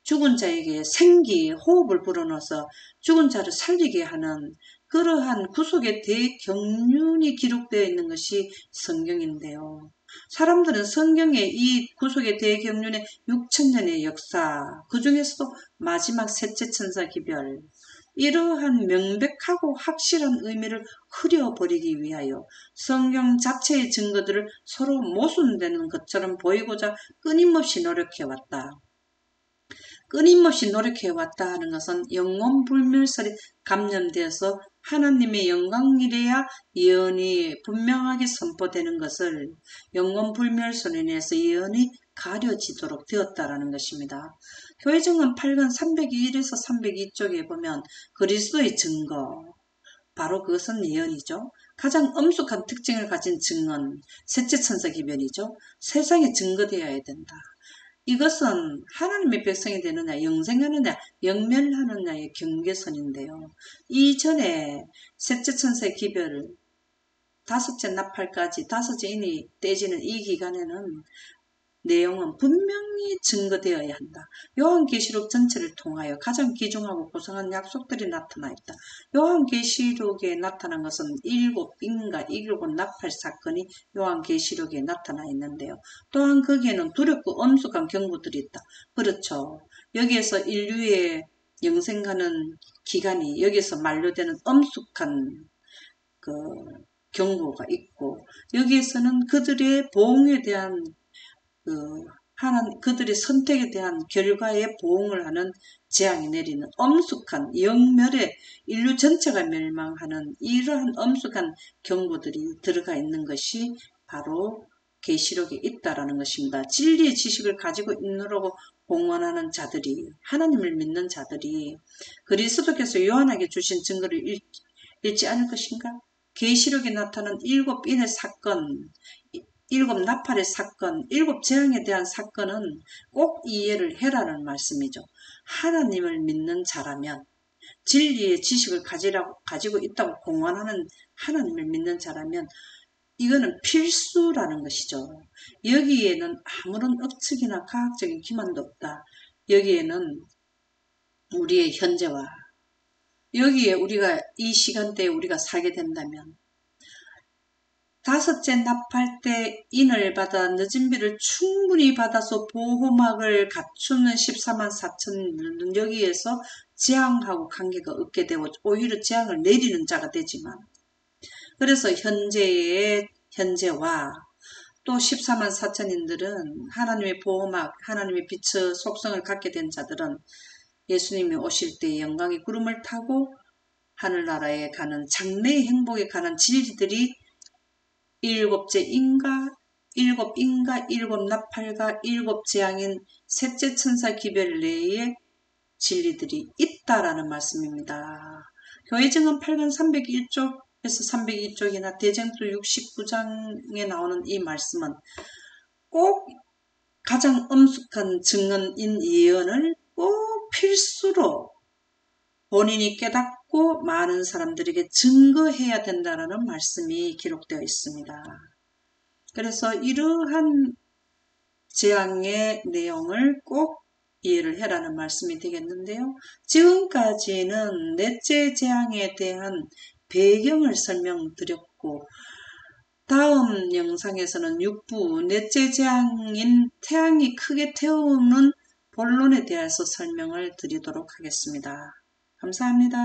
죽은 자에게 생기, 호흡을 불어넣어서 죽은 자를 살리게 하는 그러한 구속의 대경륜이 기록되어 있는 것이 성경인데요. 사람들은 성경의 이 구속의 대경륜의 6천년의 역사, 그 중에서도 마지막 셋째 천사 기별, 이러한 명백하고 확실한 의미를 흐려버리기 위하여 성경 자체의 증거들을 서로 모순되는 것처럼 보이고자 끊임없이 노력해왔다. 끊임없이 노력해왔다 하는 것은 영혼불멸설이 감염되어서 하나님의 영광이래야 예언이 분명하게 선포되는 것을 영혼불멸설에 인해서 예언이 가려지도록 되었다라는 것입니다. 교회증언 8권 301에서 302쪽에 보면 그리스도의 증거, 바로 그것은 예언이죠. 가장 엄숙한 특징을 가진 증언, 셋째 천사 기별이죠. 세상에 증거되어야 된다. 이것은 하나님의 백성이 되느냐, 영생하느냐, 영멸하느냐의 경계선인데요. 이전에 셋째 천사의 기별, 다섯째 나팔까지 다섯째 인이 떼지는 이 기간에는 내용은 분명히 증거되어야 한다. 요한계시록 전체를 통하여 가장 귀중하고 고상한 약속들이 나타나 있다. 요한계시록에 나타난 것은 일곱 인과 일곱 나팔 사건이 요한계시록에 나타나 있는데요. 또한 거기에는 두렵고 엄숙한 경고들이 있다. 그렇죠. 여기에서 인류의 영생하는 기간이 여기서 만료되는 엄숙한 그 경고가 있고, 여기에서는 그들의 보응에 대한 그들의 선택에 대한 결과에 보응을 하는 재앙이 내리는 엄숙한 영멸의 인류 전체가 멸망하는 이러한 엄숙한 경고들이 들어가 있는 것이 바로 계시록에 있다라는 것입니다. 진리의 지식을 가지고 있느라고 공언하는 자들이, 하나님을 믿는 자들이 그리스도께서 요한에게 주신 증거를 읽지 않을 것인가? 계시록에 나타난 일곱 인의 사건, 일곱 나팔의 사건, 일곱 재앙에 대한 사건은 꼭 이해를 해라는 말씀이죠. 하나님을 믿는 자라면, 진리의 지식을 가지고 있다고 공언하는 하나님을 믿는 자라면 이거는 필수라는 것이죠. 여기에는 아무런 억측이나 과학적인 기만도 없다. 여기에는 우리의 현재와 여기에 우리가 이 시간대에 우리가 살게 된다면 다섯째 나팔 때 인을 받아 늦은 비를 충분히 받아서 보호막을 갖추는 14만 4천은 여기에서 재앙하고 관계가 없게 되고 오히려 재앙을 내리는 자가 되지만, 그래서 현재와 또 14만 4천인들은 하나님의 보호막, 하나님의 빛의 속성을 갖게 된 자들은 예수님이 오실 때 영광의 구름을 타고 하늘나라에 가는 장래의 행복에 관한 진리들이 일곱째 인과, 일곱 나팔과 일곱 재앙인 셋째 천사 기별 내에 진리들이 있다라는 말씀입니다. 교회증언 8권 301쪽에서 302쪽이나 대쟁투 69장에 나오는 이 말씀은 꼭 가장 엄숙한 증언인 예언을 꼭 필수로 본인이 깨닫고 많은 사람들에게 증거해야 된다는 말씀이 기록되어 있습니다. 그래서 이러한 재앙의 내용을 꼭 이해를 해라는 말씀이 되겠는데요. 지금까지는 넷째 재앙에 대한 배경을 설명드렸고, 다음 영상에서는 6부 넷째 재앙인 태양이 크게 태우는 본론에 대해서 설명을 드리도록 하겠습니다. 감사합니다.